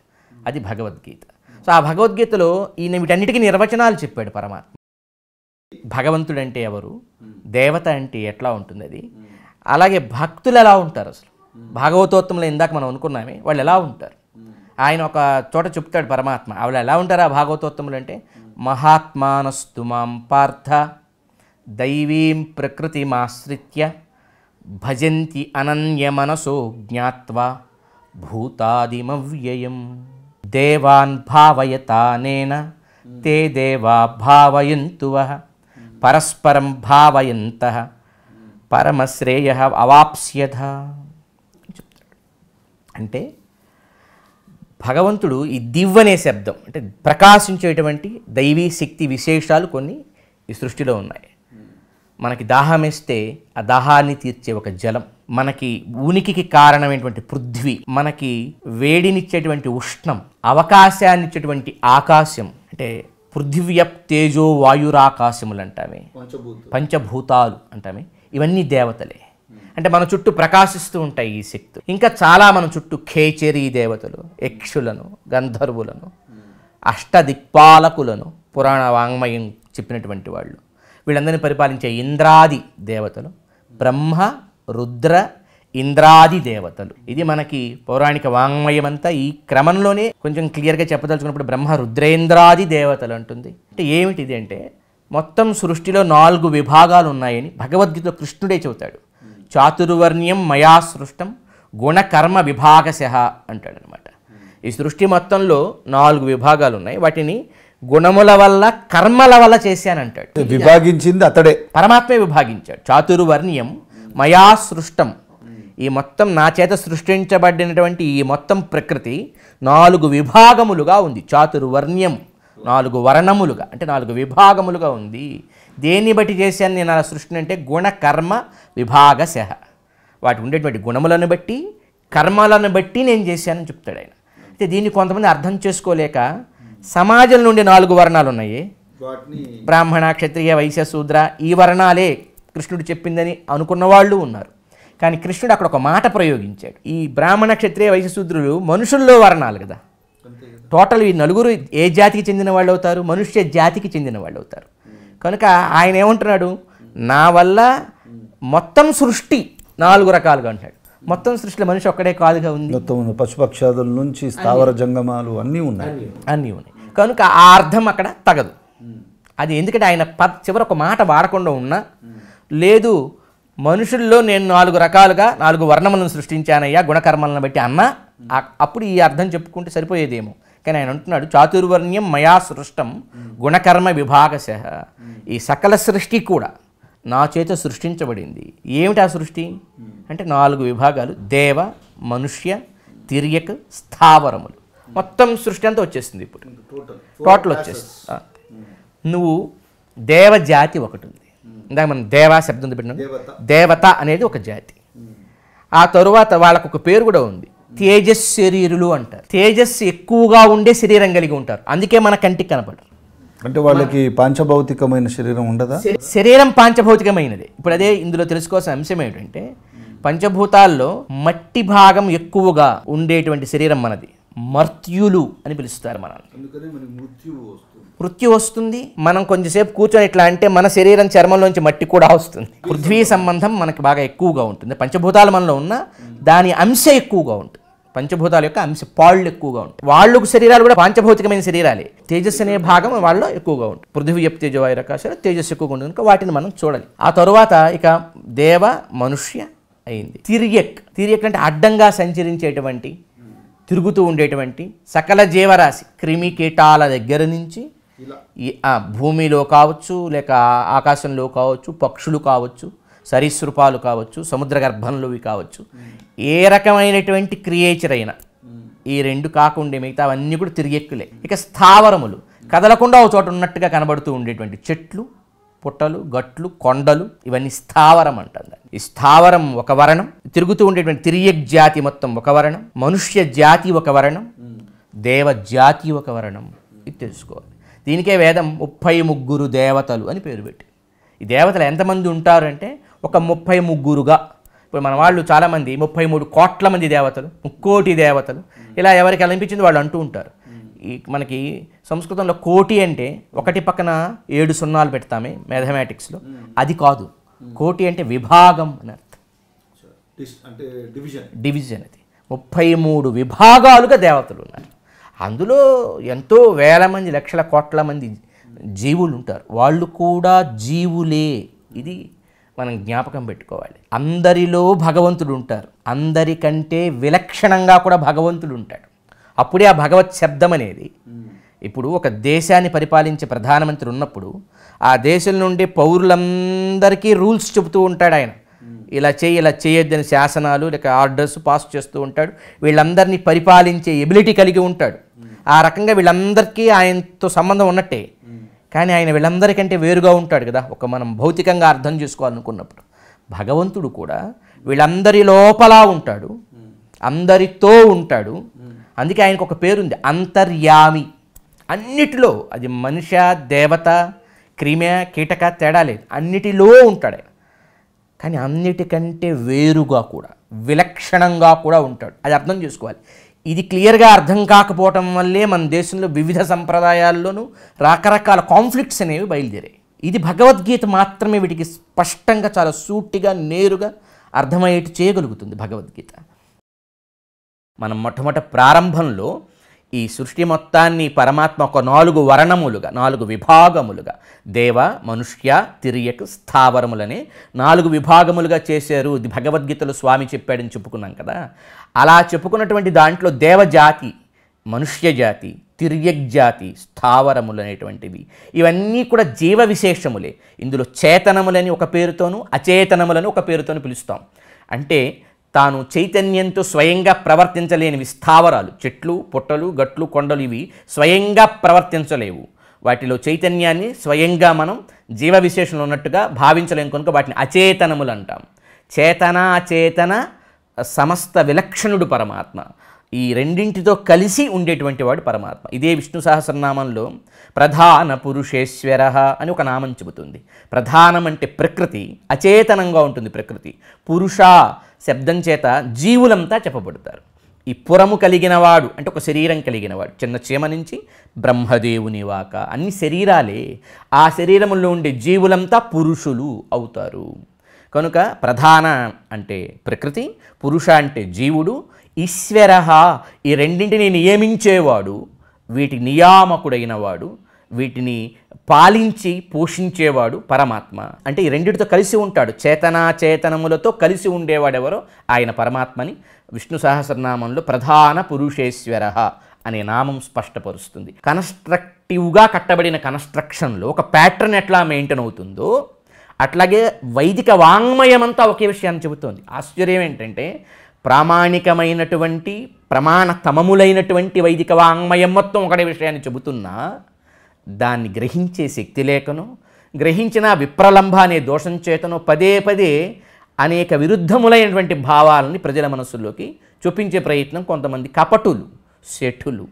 అది భగవద్గీత. సో ఆ భగవద్గీతలో ఈయన వీటన్నిటికీ నిర్వచనాలు చెప్పాడు పరమాత్మ. భగవంతుడు అంటే ఎవరు, దేవత అంటే ఎట్లా ఉంటుంది, అది అలాగే భక్తులు ఎలా ఉంటారు, అసలు భాగవతోత్తములు ఇందాక మనం అనుకున్నామే వాళ్ళు ఎలా ఉంటారు, ఆయన ఒక చోట చెప్తాడు పరమాత్మ. వాళ్ళు ఎలా ఉంటారు ఆ భాగవతోత్తములు అంటే, మహాత్మానస్తు మాం పార్థ దైవీం ప్రకృతిమాశ్రిత్య భజంతి అనన్యమనసో జ్ఞాత్వా భూతాదిమవ్యయం దేవాన్ భావయతానేన తే దేవా భావయంతు వః పరస్పరం భావయంతః పరమశ్రేయః అవాప్స్యథ చెప్తాడు. అంటే భగవంతుడు ఈ దివ్వనే శబ్దం అంటే ప్రకాశించేటువంటి దైవీ శక్తి విశేషాలు కొన్ని ఈ సృష్టిలో ఉన్నాయి. మనకి దాహం వేస్తే ఆ దాహాన్ని తీర్చే ఒక జలం, మనకి ఉనికికి కారణమైనటువంటి పృథ్వీ, మనకి వేడినిచ్చేటువంటి ఉష్ణం, అవకాశాన్నిచ్చేటువంటి ఆకాశం, అంటే పృథివ్యప్ తేజో వాయురాకాశములు అంటామే, పంచభూతాలు అంటామే, ఇవన్నీ దేవతలే. అంటే మన చుట్టూ ప్రకాశిస్తూ ఉంటాయి ఈ శక్తులు. ఇంకా చాలా మన చుట్టూ ఖేచరీ దేవతలు, యక్షులను, గంధర్వులను, అష్టదిక్పాలకులను, పురాణ వాంగ్మయం చెప్పినటువంటి వాళ్ళు, వీళ్ళందరినీ పరిపాలించే ఇంద్రాది దేవతలు, బ్రహ్మ రుద్ర ఇంద్రాది దేవతలు. ఇది మనకి పౌరాణిక వాంగ్మయం అంతా ఈ క్రమంలోనే కొంచెం క్లియర్గా చెప్పదలుచుకున్నప్పుడు బ్రహ్మ రుద్రేంద్రాది దేవతలు అంటుంది. అంటే ఏమిటి ఇది అంటే మొత్తం సృష్టిలో 4 విభాగాలు ఉన్నాయని భగవద్గీతలో కృష్ణుడే చెబుతాడు. చాతుర్వర్ణ్యం మయా సృష్టం గుణకర్మ విభాగశః అంటాడనమాట. ఈ సృష్టి మొత్తంలో 4 విభాగాలు ఉన్నాయి, వాటిని గుణముల వల్ల కర్మల వల్ల చేశానంటాడు. విభాగించింది అతడే, పరమాత్మే విభాగించాడు. చాతుర్వర్ణ్యం మయా సృష్టం, ఈ మొత్తం నా చేత సృష్టించబడినటువంటి ఈ మొత్తం ప్రకృతి 4 విభాగములుగా ఉంది. చాతుర్వర్ణ్యం 4 వర్ణములుగా అంటే 4 విభాగములుగా ఉంది. దేన్ని బట్టి చేశాను నేను అలా సృష్టిని అంటే గుణకర్మ విభాగశః, వాటి ఉండేటువంటి గుణములను బట్టి కర్మలను బట్టి నేను చేశానని చెప్తాడు ఆయన. అయితే దీన్ని కొంతమంది అర్థం చేసుకోలేక సమాజం నుండి 4 వర్ణాలు ఉన్నాయి, బ్రాహ్మణ క్షత్రియ వైశ్య శూద్ర, ఈ వర్ణాలే కృష్ణుడు చెప్పిందని అనుకున్న వాళ్ళు ఉన్నారు. కానీ కృష్ణుడు అక్కడ ఒక మాట ప్రయోగించాడు. ఈ బ్రాహ్మణ క్షత్రియ వైశ్య శూద్రులు మనుషుల్లో వర్ణాలు కదా, టోటల్ ఈ 4 ఏ జాతికి చెందిన వాళ్ళు అవుతారు? మనుష్య జాతికి చెందిన వాళ్ళు అవుతారు. కనుక ఆయన ఏమంటున్నాడు, నా వల్ల మొత్తం సృష్టి 4 రకాలుగా అంటాడు. మొత్తం సృష్టిలో మనిషి ఒక్కడే కాదుగా ఉంది, మొత్తం పశుపక్షాదుల నుంచి స్థావర జంగమాలు అన్నీ ఉన్నాయి. కనుక ఆ అర్థం అక్కడ తగదు. అది ఎందుకంటే ఆయన చివరి ఒక మాట వాడకుండా ఉన్నా, లేదు మనుషుల్లో నేను 4 రకాలుగా 4 వర్ణములను సృష్టించానయ్యా గుణకర్మలను బట్టి అన్నా, అప్పుడు ఈ అర్థం చెప్పుకుంటే సరిపోయేదేమో. కానీ ఆయన అంటున్నాడు చాతుర్వర్ణ్యం మయా సృష్టం గుణకర్మ విభాగశః, ఈ సకల సృష్టి కూడా నా చేత సృష్టించబడింది. ఏమిటి ఆ సృష్టి అంటే 4 విభాగాలు, దేవ మనుష్య తిర్యక్ స్థావరములు. మొత్తం సృష్టి అంతా వచ్చేస్తుంది. ఇప్పుడు టోటల్ వచ్చేస్తుంది. నువ్వు దేవజాతి ఒకటి ఉంది, ఇందాక మనం దేవా శబ్దం పెట్టినాం, దేవత అనేది ఒక జాతి. ఆ తరువాత వాళ్ళకు ఒక పేరు కూడా ఉంది, తేజస్ శరీరులు అంటారు. తేజస్సు ఎక్కువగా ఉండే శరీరం కలిగి ఉంటారు, అందుకే మన కంటికి కనపడరు. అంటే వాళ్ళకి పాంచభౌతికమైన శరీరం ఉండదా? శరీరం పాంచభౌతికమైనది. ఇప్పుడు అదే ఇందులో తెలుసుకోవాల్సిన అంశం ఏమిటంటే పంచభూతాల్లో మట్టి భాగం ఎక్కువగా ఉండేటువంటి శరీరం మనది. మర్త్యులు అని పిలుస్తారు మనల్ని. మృత్యు వస్తుంది. మనం కొంచెంసేపు కూర్చొని ఇట్లా అంటే మన శరీరం చర్మంలోంచి మట్టి కూడా వస్తుంది. పృథ్వీ సంబంధం మనకి బాగా ఎక్కువగా ఉంటుంది. పంచభూతాలు మనలో ఉన్న దాని అంశ ఎక్కువగా ఉంటుంది. పంచభూతాల యొక్క అంశ పాళ్ళు ఎక్కువగా ఉంటాయి. వాళ్ళకు శరీరాలు కూడా పాంచభౌతికమైన శరీరాలే. తేజస్సు అనే భాగం వాళ్ళలో ఎక్కువగా ఉంటుంది. పృథివ్యప్ తేజో వాయురాకాశాలు తేజస్సు ఎక్కువగా ఉంటుంది కనుక వాటిని మనం చూడాలి. ఆ తరువాత ఇక దేవ మనుష్య అయింది. తిర్యక్ అంటే అడ్డంగా సంచరించేటువంటి, తిరుగుతూ ఉండేటువంటి సకల జీవరాశి, క్రిమి కీటాల దగ్గర నుంచి భూమిలో కావచ్చు, లేక ఆకాశంలో కావచ్చు, పక్షులు కావచ్చు, సరీసృపాలు కావచ్చు, సముద్ర గర్భంలోవి కావచ్చు, ఏ రకమైనటువంటి క్రియేచర్ అయినా ఈ 2 కాకుండా మిగతా అవన్నీ కూడా తిరియక్కులే. ఇక స్థావరములు, కదలకుండా ఒక చోట ఉన్నట్టుగా కనబడుతూ ఉండేటువంటి చెట్లు, పుట్టలు, గట్లు, కొండలు, ఇవన్నీ స్థావరం అంటారు. ఈ స్థావరం ఒక వర్ణం, తిరుగుతూ ఉండేటువంటి తిరియక్ జాతి మొత్తం ఒక వర్ణం, మనుష్య జాతి ఒక వర్ణం, దేవ జాతి ఒక వర్ణం. ఇది తెలుసుకోవాలి. దీనికే వేదం 33 దేవతలు అని పేరు పెట్టి. ఈ దేవతలు ఎంతమంది ఉంటారంటే ఒక 33గా. ఇప్పుడు మన వాళ్ళు చాలామంది 33 కోట్ల మంది దేవతలు, 1 కోటి దేవతలు, ఇలా ఎవరికి అనిపించింది వాళ్ళు అంటూ ఉంటారు. ఈ మనకి సంస్కృతంలో కోటి అంటే 1 పక్కన 7 సున్నాలు పెడతామే మ్యాథమెటిక్స్లో, అది కాదు. కోటి అంటే విభాగం అని అర్థం, డివిజన్. అది 33 విభాగాలుగా దేవతలు ఉన్నారు. అందులో ఎంతో వేల మంది, లక్షల కోట్ల మంది జీవులు ఉంటారు. వాళ్ళు కూడా జీవులే. ఇది మనం జ్ఞాపకం పెట్టుకోవాలి. అందరిలో భగవంతుడు ఉంటారు, అందరికంటే విలక్షణంగా కూడా భగవంతుడు ఉంటాడు. అప్పుడే ఆ భగవత్ శబ్దం అనేది, ఇప్పుడు ఒక దేశాన్ని పరిపాలించే ప్రధానమంత్రి ఉన్నప్పుడు ఆ దేశం నుండి పౌరులందరికీ రూల్స్ చెబుతూ ఉంటాడు ఆయన. ఇలా చేయొద్దని శాసనాలు లేక ఆర్డర్స్ పాస్ చేస్తూ ఉంటాడు. వీళ్ళందరినీ పరిపాలించే ఎబిలిటీ కలిగి ఉంటాడు. ఆ రకంగా వీళ్ళందరికీ ఆయనతో సంబంధం ఉన్నట్టే. కానీ ఆయన వీళ్ళందరికంటే వేరుగా ఉంటాడు కదా, ఒక మనం భౌతికంగా అర్థం చేసుకోవాలనుకున్నప్పుడు. భగవంతుడు కూడా వీళ్ళందరి లోపల ఉంటాడు, అందరితో ఉంటాడు. అందుకే ఆయనకు ఒక పేరుంది, అంతర్యామి. అన్నిటిలో, అది మనిషి, దేవత, క్రిమ, కీటక తేడా లేదు, అన్నిటిలో ఉంటాడు ఆయన. కానీ అన్నిటికంటే వేరుగా కూడా, విలక్షణంగా కూడా ఉంటాడు. అది అర్థం చేసుకోవాలి. ఇది క్లియర్గా అర్థం కాకపోవటం వల్లే మన దేశంలో వివిధ సంప్రదాయాల్లోనూ రకరకాల కాన్ఫ్లిక్ట్స్ అనేవి బయలుదేరాయి. ఇది భగవద్గీత మాత్రమే వీటికి స్పష్టంగా, చాలా సూటిగా, నేరుగా అర్థమయ్యేట్టు చేయగలుగుతుంది భగవద్గీత. మనం మొట్టమొదటి ప్రారంభంలో ఈ సృష్టి మొత్తాన్ని పరమాత్మ ఒక 4 వర్ణములుగా, 4 విభాగములుగా, దేవ, మనుష్య, తిరియక్, స్థావరములనే 4 విభాగములుగా చేశారు. ఇది భగవద్గీతలో స్వామి చెప్పాడని చెప్పుకున్నాం కదా. అలా చెప్పుకున్నటువంటి దాంట్లో దేవజాతి, మనుష్య జాతి, తిర్యక్ జాతి, స్థావరములు అనేటువంటివి, ఇవన్నీ కూడా జీవ విశేషములే. ఇందులో చేతనములని ఒక పేరుతోనూ, అచేతనములని ఒక పేరుతోనూ పిలుస్తాం. అంటే తాను చైతన్యంతో స్వయంగా ప్రవర్తించలేనివి స్థావరాలు, చెట్లు, పుట్టలు, గట్లు, కొండలు, ఇవి స్వయంగా ప్రవర్తించలేవు. వాటిలో చైతన్యాన్ని స్వయంగా మనం జీవ విశేషంలో ఉన్నట్టుగా భావించలేము కనుక వాటిని అచేతనములు అంటాం. చేతన, అచేతన సమస్త విలక్షణుడు పరమాత్మ. ఈ రెండింటితో కలిసి ఉండేటువంటి వాడు పరమాత్మ. ఇదే విష్ణు సహస్రనామంలో ప్రధాన పురుషేశ్వర అని ఒక నామం చెబుతుంది. ప్రధానం అంటే ప్రకృతి, అచేతనంగా ఉంటుంది ప్రకృతి. పురుష శబ్దం చేత జీవులంతా చెప్పబడతారు. ఈ పురము కలిగినవాడు అంటే ఒక శరీరం కలిగినవాడు, చిన్న చీమ నుంచి బ్రహ్మదేవుని వాక, అన్ని శరీరాలే. ఆ శరీరములో ఉండే జీవులంతా పురుషులు అవుతారు. కనుక ప్రధాన అంటే ప్రకృతి, పురుష అంటే జీవుడు, ఈశ్వర ఈ రెండింటిని నియమించేవాడు, వీటి నియామకుడైన వాడు, వీటిని పాలించి పోషించేవాడు పరమాత్మ. అంటే ఈ రెండిటితో కలిసి ఉంటాడు. చేతనాచేతనములతో కలిసి ఉండేవాడెవరో ఆయన పరమాత్మని విష్ణు సహస్రనామంలో ప్రధాన పురుషేశ్వర అనే నామం స్పష్టపరుస్తుంది. కన్స్ట్రక్టివ్గా కట్టబడిన కన్స్ట్రక్షన్లో ఒక ప్యాటర్న్ ఎట్లా మెయింటైన్ అవుతుందో అట్లాగే వైదిక వాంగ్మయమంతా ఒకే విషయాన్ని చెబుతోంది. ఆశ్చర్యం ఏంటంటే ప్రామాణికమైనటువంటి ప్రమాణతమములైనటువంటి వైదిక వాంగ్మయం మొత్తం ఒకటే విషయాన్ని చెబుతున్నా దాన్ని గ్రహించే శక్తి లేకనో, గ్రహించిన విప్రలంభ అనే దోషం చేతనో పదే పదే అనేక విరుద్ధములైనటువంటి భావాలని ప్రజల మనస్సుల్లోకి చూపించే ప్రయత్నం కొంతమంది కపటులు, శఠులు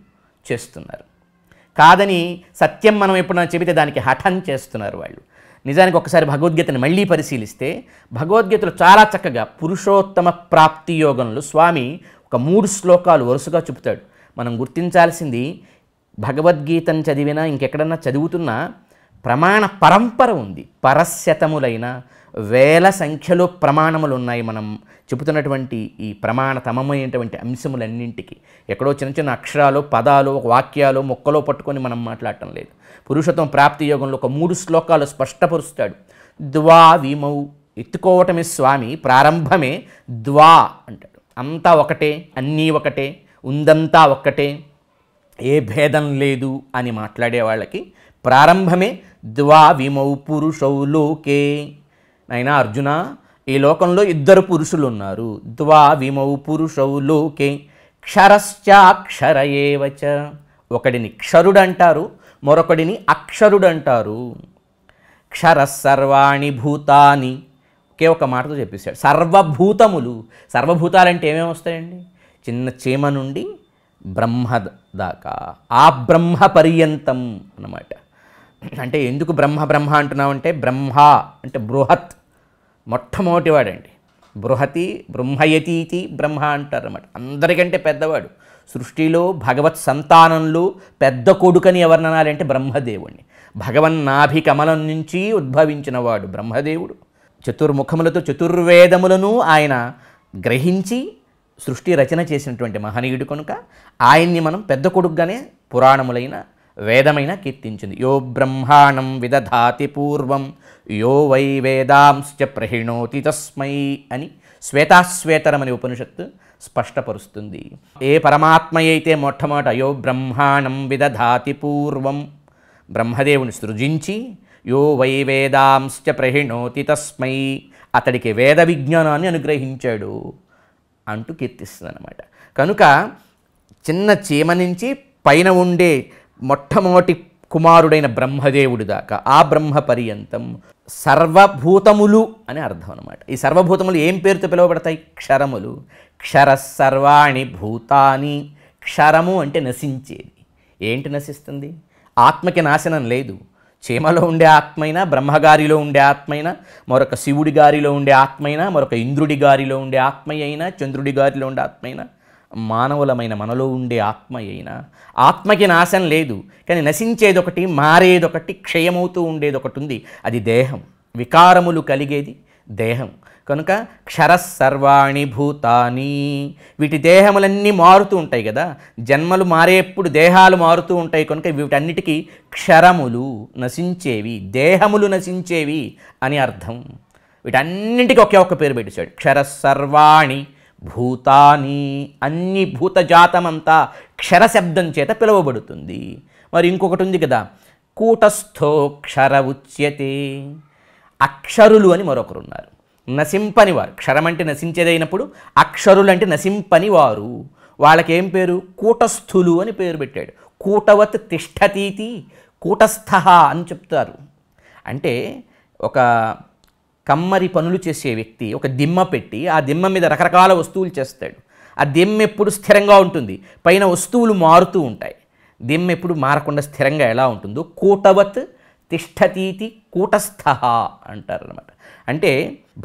చేస్తున్నారు. కాదని సత్యం మనం ఎప్పుడైనా చెబితే దానికి హఠం చేస్తున్నారు వాళ్ళు. నిజానికి ఒకసారి భగవద్గీతను మళ్ళీ పరిశీలిస్తే భగవద్గీతలో చాలా చక్కగా పురుషోత్తమ ప్రాప్తి యోగంలో స్వామి ఒక 3 శ్లోకాలు వరుసగా చెబుతాడు. మనం గుర్తించాల్సింది భగవద్గీతను చదివినా ఇంకెక్కడన్నా చదువుతున్నా ప్రమాణ పరంపర ఉంది. పరశతములైన వేల సంఖ్యలో ప్రమాణములు ఉన్నాయి. మనం చెబుతున్నటువంటి ఈ ప్రమాణతమమైనటువంటి అంశములన్నింటికి ఎక్కడో చిన్న చిన్న అక్షరాలు, పదాలు, వాక్యాలు, మొక్కలో పట్టుకొని మనం మాట్లాడటం లేదు. పురుషోత్తమ ప్రాప్తి యోగంలో ఒక 3 శ్లోకాలు స్పష్టపరుస్తాడు. ద్వా విమౌ, ఎత్తుకోవటమే స్వామి, ప్రారంభమే ద్వా అంటాడు. అంతా ఒకటే, అన్నీ ఒకటే, ఉందంతా ఒక్కటే, ఏ భేదం లేదు అని మాట్లాడే వాళ్ళకి ప్రారంభమే ద్వా విమౌ పురుషౌ లోకే. నైనా అర్జున, ఈ లోకంలో 2 పురుషులు ఉన్నారు. ద్వా విమౌ పురుషౌ లోకే క్షరశ్చాక్షర ఏవచ. ఒకడిని క్షరుడు అంటారు, మరొకడిని అక్షరుడు అంటారు. క్షర సర్వాణి భూతాని, ఒకే ఒక మాటతో చెప్పేశాడు. సర్వభూతములు, సర్వభూతాలంటే ఏమేమి వస్తాయండి? చిన్న చీమ నుండి బ్రహ్మ దాకా, ఆ బ్రహ్మ పర్యంతం అన్నమాట. అంటే ఎందుకు బ్రహ్మ బ్రహ్మ అంటున్నామంటే బ్రహ్మ అంటే బృహత్, మొట్టమొదటివాడండి. బృహతి బ్రహ్మయతీతి బ్రహ్మ అంటారన్నమాట. అందరికంటే పెద్దవాడు. సృష్టిలో భగవత్ సంతానంలో పెద్ద కొడుకని ఎవరినాలంటే బ్రహ్మదేవుణ్ణి. భగవన్నాభి కమలం నుంచి ఉద్భవించిన వాడు బ్రహ్మదేవుడు. చతుర్ముఖములతో చతుర్వేదములను ఆయన గ్రహించి సృష్టి రచన చేసినటువంటి మహనీయుడు కనుక ఆయన్ని మనం పెద్ద కొడుకుగానే పురాణములైన వేదమైన కీర్తించింది. యో బ్రహ్మాణం విదధాతి పూర్వం యో వై వేదాంశ్చ ప్రహిణోతి తస్మై అని శ్వేతాశ్వేతరం అనే ఉపనిషత్తు స్పష్టపరుస్తుంది. ఏ పరమాత్మ అయితే మొట్టమొదట యో బ్రహ్మాణం విదధాతి పూర్వం, బ్రహ్మదేవుని సృజించి యో వై వేదాంశ్చ ప్రహిణోతి తస్మై, అతడికి వేద విజ్ఞానాన్ని అనుగ్రహించాడు అంటూ కీర్తిస్తుంది అన్నమాట. కనుక చిన్న చీమ నుంచి పైన ఉండే మొట్టమొదటి కుమారుడైన బ్రహ్మదేవుడి దాకా, ఆ బ్రహ్మ పర్యంతం సర్వభూతములు అని అర్థం అన్నమాట. ఈ సర్వభూతములు ఏం పేరుతో పిలువబడతాయి? క్షరములు. క్షర సర్వాణి భూతాని. క్షరము అంటే నశించేది, ఏంటి నశిస్తుంది? ఆత్మకి నాశనం లేదు. చీమలో ఉండే ఆత్మైనా, బ్రహ్మగారిలో ఉండే ఆత్మైనా, మరొక శివుడి గారిలో ఉండే ఆత్మైనా, మరొక ఇంద్రుడి గారిలో ఉండే ఆత్మ అయినా, చంద్రుడి గారిలో ఉండే ఆత్మైనా, మానవులమైన మనలో ఉండే ఆత్మ అయినా, ఆత్మకి నాశనం లేదు. కానీ నశించేదొకటి, మారేదొకటి, క్షయమవుతూ ఉండేదొకటి ఉంది. అది దేహం. వికారములు కలిగేది దేహం. కనుక క్షరసర్వాణి భూతాని, వీటి దేహములన్నీ మారుతూ ఉంటాయి కదా, జన్మలు మారేప్పుడు దేహాలు మారుతూ ఉంటాయి. కనుక వీటన్నిటికీ క్షరములు, నశించేవి, దేహములు నశించేవి అని అర్థం. వీటన్నింటికి ఒకే ఒక్క పేరు పెట్టేశాడు, క్షరసర్వాణి భూతాని. అన్ని భూతజాతమంతా క్షరశబ్దం చేత పిలువబడుతుంది. మరి ఇంకొకటి ఉంది కదా, కూటస్థో క్షర ఉచ్యతే. అక్షరులు అని మరొకరు ఉన్నారు, నశింపని వారు. క్షరం అంటే నశించేదైనప్పుడు అక్షరులు అంటే నశింపని వారు. వాళ్ళకేం పేరు? కూటస్థులు అని పేరు పెట్టాడు. కూటవత్ తిష్టతీతి కూటస్థ అని చెప్తారు. అంటే ఒక కమ్మరి పనులు చేసే వ్యక్తి ఒక దిమ్మ పెట్టి ఆ దిమ్మ మీద రకరకాల వస్తువులు చేస్తాడు. ఆ దిమ్మ ఎప్పుడు స్థిరంగా ఉంటుంది, పైన వస్తువులు మారుతూ ఉంటాయి. దిమ్మ ఎప్పుడు మారకుండా స్థిరంగా ఎలా ఉంటుందో కూటవత్ తిష్టతీతి కూటస్థ అంటారన్నమాట. అంటే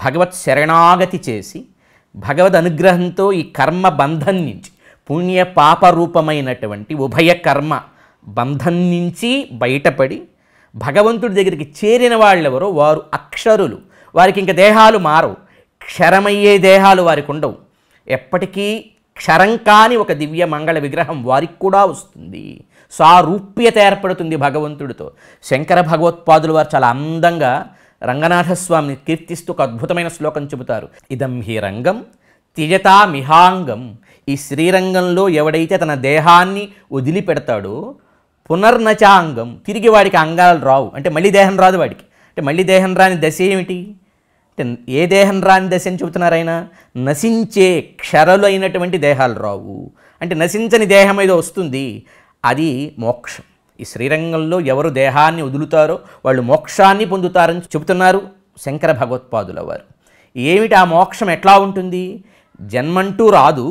భగవత్ శరణాగతి చేసి భగవద్ అనుగ్రహంతో ఈ కర్మ బంధం నుంచి, పుణ్య పాప రూపమైనటువంటి ఉభయ కర్మ బంధం నుంచి బయటపడి భగవంతుడి దగ్గరికి చేరిన వాళ్ళెవరో వారు అక్షరులు. వారికి ఇంక దేహాలు మారవు, క్షరమయ్యే దేహాలు వారికి ఉండవు. ఎప్పటికీ క్షరం కాని ఒక దివ్య మంగళ విగ్రహం వారికి కూడా వస్తుంది. సారూప్యత ఏర్పడుతుంది భగవంతుడితో. శంకర భగవత్పాదులు వారు చాలా అందంగా రంగనాథస్వామిని కీర్తిస్తూ ఒక అద్భుతమైన శ్లోకం చెబుతారు. ఇదం హి రంగం త్యజతా మిహాంగం. ఈ శ్రీరంగంలో ఎవడైతే తన దేహాన్ని వదిలిపెడతాడో పునర్నచాంగం, తిరిగి వాడికి అంగాలు రావు. అంటే మళ్ళీ దేహం రాదు వాడికి. అంటే మళ్ళీ దేహం రాని దశ ఏమిటి అంటే, ఏ దేహం రాని దశ అని చెబుతున్నారైనా? నశించే క్షరలైనటువంటి దేహాలు రావు. అంటే నశించని దేహం ఏదో వస్తుంది, అది మోక్షం. ఈ శ్రీరంగంలో ఎవరు దేహాన్ని వదులుతారో వాళ్ళు మోక్షాన్ని పొందుతారని చెబుతున్నారు శంకర భగవత్పాదుల వారు. ఏమిటి ఆ మోక్షం? ఎట్లా ఉంటుంది? జన్మంటూ రాదు,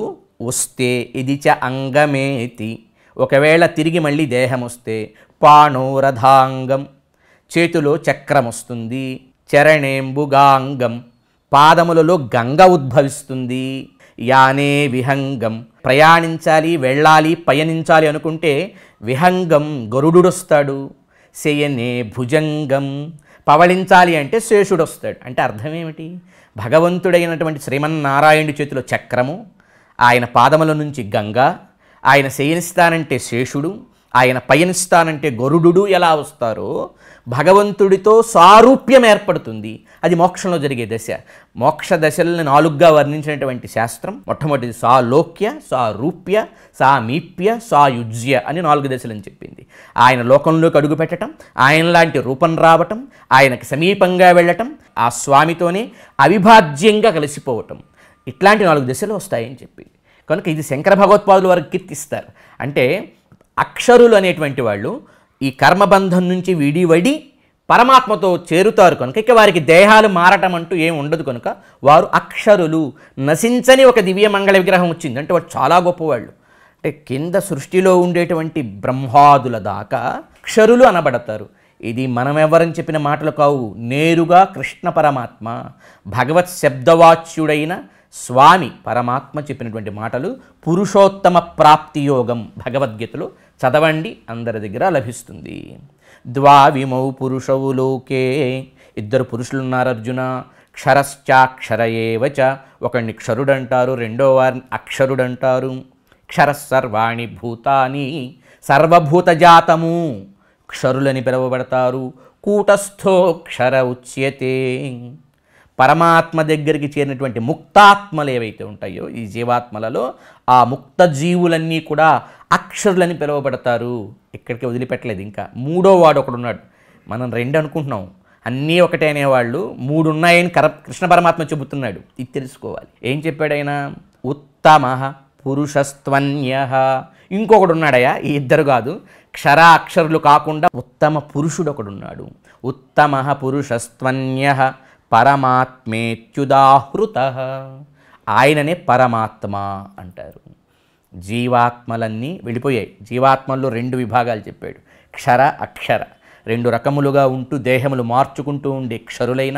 వస్తే ఇది చ అంగమేతి. ఒకవేళ తిరిగి మళ్ళీ దేహం వస్తే పాణోరథాంగం, చేతిలో చక్రం వస్తుంది. చరణేంబుగాంగం, పాదములలో గంగ ఉద్భవిస్తుంది. యానే విహంగం, ప్రయాణించాలి, వెళ్ళాలి, పయనించాలి అనుకుంటే విహంగం గరుడు వస్తాడు. శయనే భుజంగం, పవళించాలి అంటే శేషుడు వస్తాడు. అంటే అర్థం ఏమిటి? భగవంతుడైనటువంటి శ్రీమన్నారాయణుడి చేతిలో చక్రము, ఆయన పాదముల నుంచి గంగ, ఆయన శయనిస్తానంటే శేషుడు, ఆయన పయనిస్తానంటే గరుడు ఎలా వస్తారో భగవంతుడితో సారూప్యం ఏర్పడుతుంది. అది మోక్షంలో జరిగే దశ. మోక్ష దశలను 4గా వర్ణించినటువంటి శాస్త్రం మొట్టమొదటిది సాలోక్య, సారూప్య, సామీప్య, సాయుజ్య అని 4 దశలని చెప్పింది. ఆయన లోకంలోకి అడుగు పెట్టడం, ఆయనలాంటి రూపం రావటం, ఆయనకి సమీపంగా వెళ్ళటం, ఆ స్వామితోనే అవిభాజ్యంగా కలిసిపోవటం, ఇట్లాంటి 4 దశలు వస్తాయని చెప్పింది. కనుక ఇది శంకర భగవత్పాదులు వారికి కీర్తిస్తారు. అంటే అక్షరులు అనేటువంటి వాళ్ళు ఈ కర్మబంధం నుంచి విడివడి పరమాత్మతో చేరుతారు కనుక ఇక వారికి దేహాలు మారటం అంటూ ఏం ఉండదు. కనుక వారు అక్షరులు. నశించని ఒక దివ్య మంగళ విగ్రహం వచ్చింది అంటే వారు చాలా గొప్పవాళ్ళు. అంటే కింద సృష్టిలో ఉండేటువంటి బ్రహ్మాదుల దాకా అక్షరులు అనబడతారు. ఇది మనమెవరని చెప్పిన మాటలు కావు, నేరుగా కృష్ణ పరమాత్మ భగవత్ శబ్దవాచ్యుడైన స్వామి పరమాత్మ చెప్పినటువంటి మాటలు. పురుషోత్తమ ప్రాప్తి యోగం భగవద్గీతలో చదవండి, అందరి దగ్గర లభిస్తుంది. ద్వావిమౌ పురుషౌ లోకే, 2 పురుషులున్నారు అర్జున. క్షరశ్చాక్షర ఏవచ, ఒకడిని క్షరుడంటారు, రెండో వారిని అక్షరుడంటారు. క్షరసర్వాణి భూతాని, సర్వభూతజాతము క్షరులని పిలువబడతారు. కూటస్థోక్షర ఉచ్యతే, పరమాత్మ దగ్గరికి చేరినటువంటి ముక్తాత్మలు ఏవైతే ఉంటాయో ఈ జీవాత్మలలో ఆ ముక్త జీవులన్నీ కూడా అక్షరులని పిలువబడతారు. ఇక్కడికి వదిలిపెట్టలేదు. ఇంకా 3వ వాడు ఒకడున్నాడు. మనం 2 అనుకుంటున్నాం, అన్నీ ఒకటే అనేవాళ్ళు 3 ఉన్నాయని కృష్ణ పరమాత్మ చెబుతున్నాడు. ఇది తెలుసుకోవాలి. ఏం చెప్పాడైనా? ఉత్తమ పురుషస్త్వన్యః. ఇంకొకడు ఉన్నాడయా, ఈ 2 కాదు, క్షర అక్షరులు కాకుండా ఉత్తమ పురుషుడు ఒకడున్నాడు. ఉత్తమ పురుషస్త్వన్యః పరమాత్మేత్యుదాహృత, ఆయననే పరమాత్మ అంటారు. జీవాత్మలన్నీ వెళ్ళిపోయాయి. జీవాత్మల్లో 2 విభాగాలు చెప్పాడు, క్షర అక్షర. 2 రకములుగా ఉంటూ దేహములు మార్చుకుంటూ ఉండే క్షరులైన,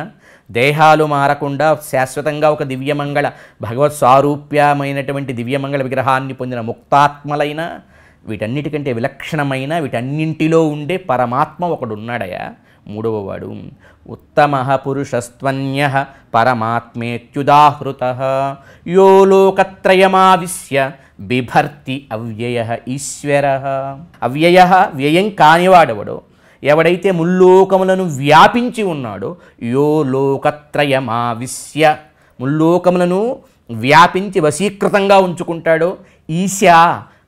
దేహాలు మారకుండా శాశ్వతంగా ఒక దివ్యమంగళ భగవత్ స్వారూప్యమైనటువంటి దివ్యమంగళ విగ్రహాన్ని పొందిన ముక్తాత్మలైన, వీటన్నిటికంటే విలక్షణమైన వీటన్నింటిలో ఉండే పరమాత్మ ఒకడున్నాడయా. 3వ వాడు ఉత్తమ పురుషస్త్వన్య పరమాత్మేత్యుదాహృత యో లోకత్రయమావిశ్య బిభర్తి అవ్యయ ఈశ్వర. అవ్యయ, వ్యయం కానివాడెవడో, ఎవడైతే ముల్లోకములను వ్యాపించి ఉన్నాడో, యో లోకత్రయమావిశ్య, ముల్లోకములను వ్యాపించి వశీకృతంగా ఉంచుకుంటాడో, ఈశా.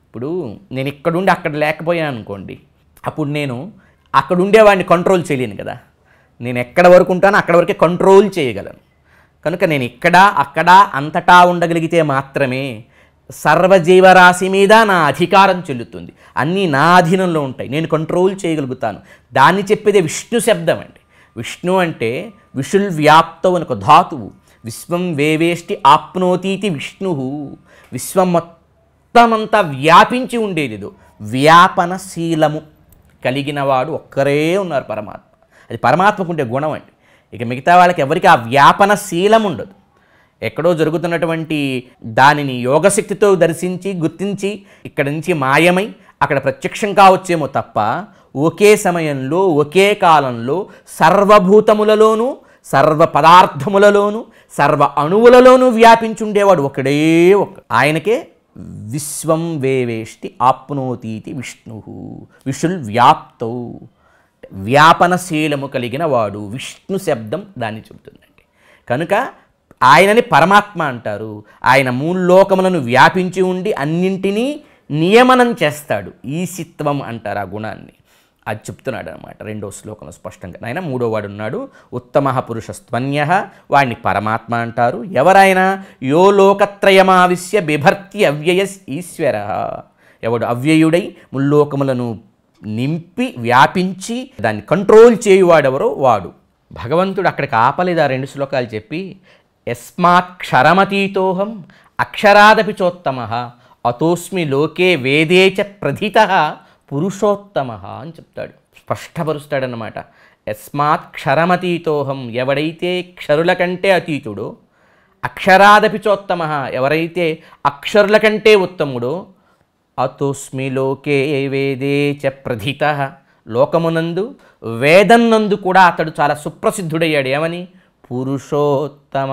ఇప్పుడు నేను ఇక్కడుండి అక్కడ లేకపోయాను అనుకోండి, అప్పుడు నేను అక్కడుండేవాడిని కంట్రోల్ చేయలేను కదా. నేను ఎక్కడ వరకు ఉంటానో అక్కడ వరకే కంట్రోల్ చేయగలను. కనుక నేను ఇక్కడ అక్కడ అంతటా ఉండగలిగితే మాత్రమే సర్వజీవరాశి మీద నా అధికారం చెల్లుతుంది. అన్నీ నా అధీనంలో ఉంటాయి, నేను కంట్రోల్ చేయగలుగుతాను. దాన్ని చెప్పేదే విష్ణు శబ్దం అండి. విష్ణు అంటే విషుల్ వ్యాప్తవు అని ఒక ధాతువు. విశ్వం వేవేష్టి ఆప్నోతీతి విష్ణు. విశ్వం మొత్తమంతా వ్యాపించి ఉండేది, వ్యాపనశీలము కలిగినవాడు ఒక్కరే ఉన్నారు, పరమాత్మ. అది పరమాత్మకు ఉండే గుణం అండి. ఇక మిగతా వాళ్ళకి ఎవరికి ఆ వ్యాపనశీలం ఉండదు. ఎక్కడో జరుగుతున్నటువంటి దానిని యోగశక్తితో దర్శించి గుర్తించి ఇక్కడి నుంచి మాయమై అక్కడ ప్రత్యక్షం కావచ్చేమో తప్ప, ఒకే సమయంలో ఒకే కాలంలో సర్వభూతములలోనూ సర్వ పదార్థములలోనూ సర్వ అణువులలోనూ వ్యాపించుండేవాడు ఒకడే ఒక్క ఆయనకే విశ్వం వేవేష్టి ఆప్నోతీతి విష్ణు. విషుల్ వ్యాప్తౌ, వ్యాపనశీలము కలిగిన వాడు. విష్ణు శబ్దం దాన్ని చెబుతుందండి. కనుక ఆయనని పరమాత్మ అంటారు. ఆయన మూల్లోకములను వ్యాపించి ఉండి అన్నింటినీ నియమనం చేస్తాడు. ఈశిత్వం అంటారు ఆ గుణాన్ని. అది చెప్తున్నాడు అనమాట 2వ శ్లోకంలో స్పష్టంగా. ఆయన 3వ వాడు ఉన్నాడు, ఉత్తమ పురుషస్త్వన్య, వాడిని పరమాత్మ అంటారు. ఎవరైనా యో లోకత్రయమావిశ్య బిభర్తి అవ్యయ ఈశ్వర, ఎవడు అవ్యయుడై ముల్లోకములను నింపి వ్యాపించి దాన్ని కంట్రోల్ చేయువాడెవరో వాడు. భగవంతుడు అక్కడికి ఆపలేదు ఆ 2 శ్లోకాలు చెప్పి, యస్మాత్ క్షరమతీతోహం అక్షరాదపి చోత్తమ అతోస్మి లోకే వేదే చ ప్రథిత పురుషోత్తమ అని చెప్తాడు, స్పష్టపరుస్తాడనమాట. యస్మాత్ క్షరమతీతోహం, ఎవడైతే క్షరుల కంటే అతీతుడో, అక్షరాదపి చోత్తమ, ఎవరైతే అక్షరుల కంటే ఉత్తముడో, అతోస్మి లోకే వేదే చ ప్రథిత, లోకమునందు వేదన్నందు కూడా అతడు చాలా సుప్రసిద్ధుడయ్యాడు. ఏమని? పురుషోత్తమ.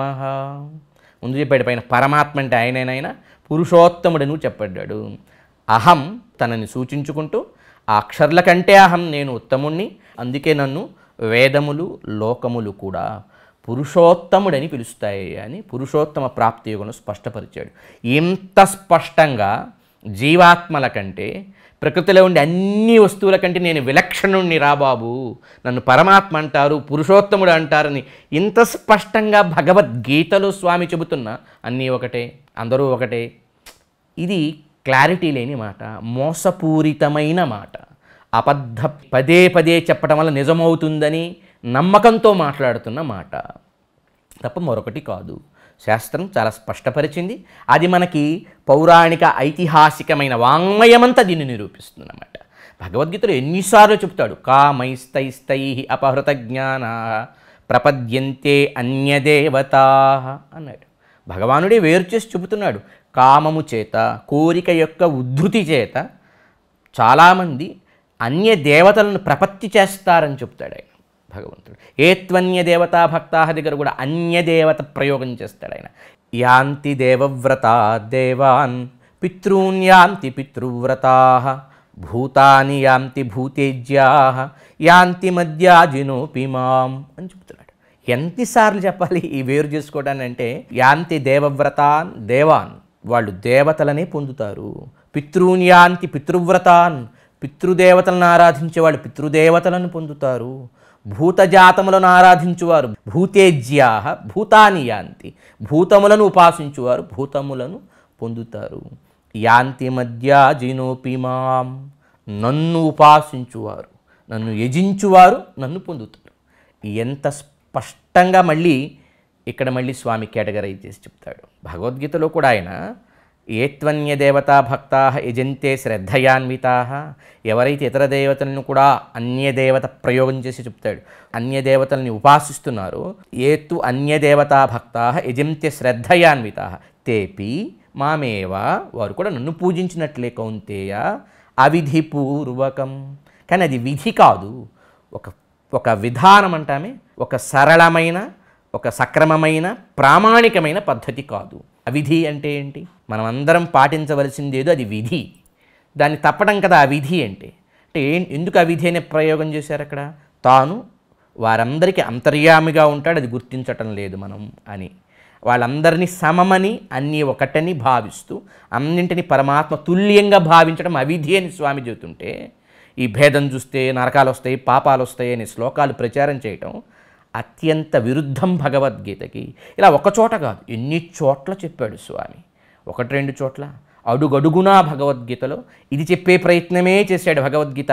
ముందు చెప్పాడు పైన పరమాత్మ అంటే ఆయనైనా పురుషోత్తముడని చెప్పడ్డాడు. అహం తనని సూచించుకుంటూ, ఆ అక్షరుల కంటే అహం నేను ఉత్తముణ్ణి, అందుకే నన్ను వేదములు లోకములు కూడా పురుషోత్తముడని పిలుస్తాయి అని పురుషోత్తమ ప్రాప్తి యోగను స్పష్టపరిచాడు. ఇంత స్పష్టంగా జీవాత్మల కంటే ప్రకృతిలో ఉండే అన్ని వస్తువుల కంటే నేను విలక్షణుణ్ణి రా బాబు, నన్ను పరమాత్మ అంటారు, పురుషోత్తముడు అంటారని ఇంత స్పష్టంగా భగవద్గీతలో స్వామి చెబుతున్నా అన్నీ ఒకటే, అందరూ ఒకటే. ఇది క్లారిటీ లేని మాట, మోసపూరితమైన మాట, అబద్ధ పదే పదే చెప్పడం వల్ల నిజమవుతుందని నమ్మకంతో మాట్లాడుతున్న మాట తప్ప మరొకటి కాదు. శాస్త్రం చాలా స్పష్టపరిచింది. అది మనకి పౌరాణిక ఐతిహాసికమైన వాంగ్మయమంతా దీన్ని నిరూపిస్తుందన్నమాట. భగవద్గీతలో ఎన్నిసార్లు చెప్తాడు, కామైస్తైస్తై అపహృత జ్ఞాన ప్రపద్యంతే అన్యదేవతా అన్నాడు. భగవానుడే వేరు చేసి చెబుతున్నాడు. కామము చేత, కోరిక యొక్క ఉద్ధృతి చేత చాలామంది అన్య దేవతలను ప్రపత్తి చేస్తారని చెప్తాడు ఆయన భగవంతుడు. ఏత్వన్య దేవతా భక్తా దగ్గర కూడా అన్యదేవత ప్రయోగం చేస్తాడు ఆయన. యాంతి దేవవ్రతా దేవాన్ పితॄన్ యాంతి పితృవ్రతా భూతాని యాంతి భూతేజ్యా యాంతి మధ్యాజినోపి మాం అని చెప్తున్నాడు. ఎంతసార్లు చెప్పాలి ఈ వేరు చేసుకోవడాన్ని అంటే, యాంతి దేవవ్రతాన్ దేవాన్, వాళ్ళు దేవతలనే పొందుతారు. పితॄన్ యాంతి పితృవ్రతాన్, పితృదేవతలను ఆరాధించేవాళ్ళు పితృదేవతలను పొందుతారు. భూతజాతములను ఆరాధించువారు భూతేజ్యా భూతాని యాంతి, భూతములను ఉపాసించువారు భూతములను పొందుతారు. యాంతి మధ్యాజినోపి మాం, నన్ను ఉపాసించువారు, నన్ను యజించువారు నన్ను పొందుతారు. ఎంత స్పష్టంగా మళ్ళీ ఇక్కడ మళ్ళీ స్వామి కేటగరైజ్ చేసి చెప్తాడు. భగవద్గీతలో కూడా ఆయన ఏత్వన్యదేవతా భక్తా యజంతే శ్రద్ధయాన్వితా, ఎవరైతే ఇతర దేవతలను కూడా అన్యదేవత ప్రయోగం చేసి చెప్తాడు, అన్యదేవతల్ని ఉపాసిస్తున్నారో, ఏతు అన్యదేవతా భక్తా యజంతే శ్రద్ధయాన్వితా తేపి మామేవ, వారు కూడా నన్ను పూజించినట్లే కౌంతేయ, అవిధిపూర్వకం. కానీ అది విధి కాదు, ఒక విధానం అంటామే, ఒక సరళమైన, ఒక సక్రమమైన, ప్రామాణికమైన పద్ధతి కాదు. అవిధి అంటే ఏంటి? మనం అందరం పాటించవలసింది ఏదో అది విధి, దాన్ని తప్పడం కదా అవిధి అంటే. ఎందుకు అవిధి అనే ప్రయోగం చేశారు అక్కడ? తాను వారందరికీ అంతర్యామిగా ఉంటాడు, అది గుర్తించటం లేదు మనం అని, వాళ్ళందరినీ సమమని, అన్నీ ఒకటని భావిస్తూ అన్నింటినీ పరమాత్మ తుల్యంగా భావించడం అవిధి అని స్వామి చెబుతుంటే, ఈ భేదం చూస్తే నరకాలు వస్తాయి, పాపాలు వస్తాయి అనే శ్లోకాలు ప్రచారం చేయటం అత్యంత విరుద్ధం భగవద్గీతకి. ఇలా ఒక చోట కాదు, ఎన్ని చోట్ల చెప్పాడు స్వామి, 1-2 చోట్ల, అడుగడుగునా భగవద్గీతలో ఇది చెప్పే ప్రయత్నమే చేశాడు. భగవద్గీత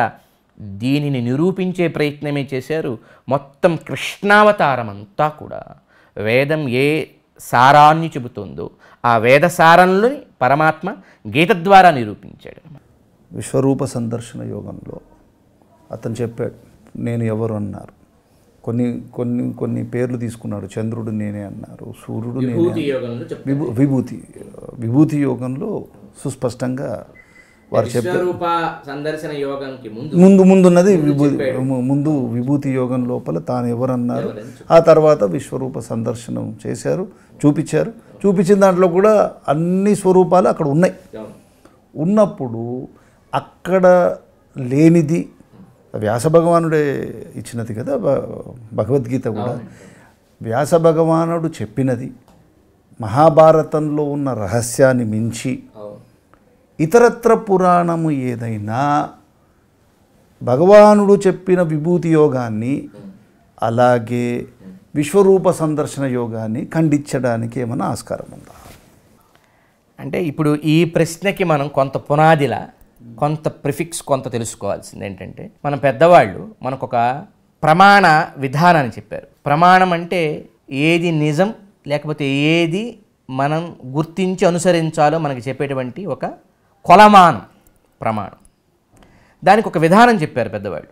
దీనిని నిరూపించే ప్రయత్నమే చేశారు. మొత్తం కృష్ణావతారం అంతా కూడా వేదం ఏ సారాన్ని చెబుతుందో ఆ వేద సారంలోని పరమాత్మ గీత ద్వారా నిరూపించాడు. విశ్వరూప సందర్శన యోగంలో అతను చెప్పాడు, నేను ఎవరు అన్నారు. కొన్ని పేర్లు తీసుకున్నాడు. చంద్రుడు నేనే అన్నారు, సూర్యుడు నేనే, విభూతి యోగంలో సుస్పష్టంగా వారు చెప్పారు. సందర్శన యోగానికి ముందున్నది ముందు విభూతి యోగం లోపల తాను ఎవరన్నారు. ఆ తర్వాత విశ్వరూప సందర్శనం చేశారు, చూపించిన దాంట్లో కూడా అన్ని స్వరూపాలు అక్కడ ఉన్నాయి. ఉన్నప్పుడు అక్కడ లేనిది వ్యాస భగవానుడే ఇచ్చినది కదా భగవద్గీత కూడా. వ్యాస భగవానుడు చెప్పినది మహాభారతంలో ఉన్న రహస్యాన్ని మించి ఇతరత్ర పురాణము ఏదైనా భగవానుడు చెప్పిన విభూతి యోగాన్ని అలాగే విశ్వరూప సందర్శన యోగాన్ని ఖండించడానికి ఏమైనా ఆస్కారం ఉందా? అంటే ఇప్పుడు ఈ ప్రశ్నకి మనం కొంత పునాదిలా, కొంత ప్రిఫిక్స్ కొంత తెలుసుకోవాల్సింది ఏంటంటే, మన పెద్దవాళ్ళు మనకొక ప్రమాణ విధానాన్ని చెప్పారు. ప్రమాణం అంటే ఏది నిజం లేకపోతే ఏది మనం గుర్తించి అనుసరించాలో మనకి చెప్పేటువంటి ఒక కొలమానం ప్రమాణం. దానికి ఒక విధానం చెప్పారు పెద్దవాళ్ళు.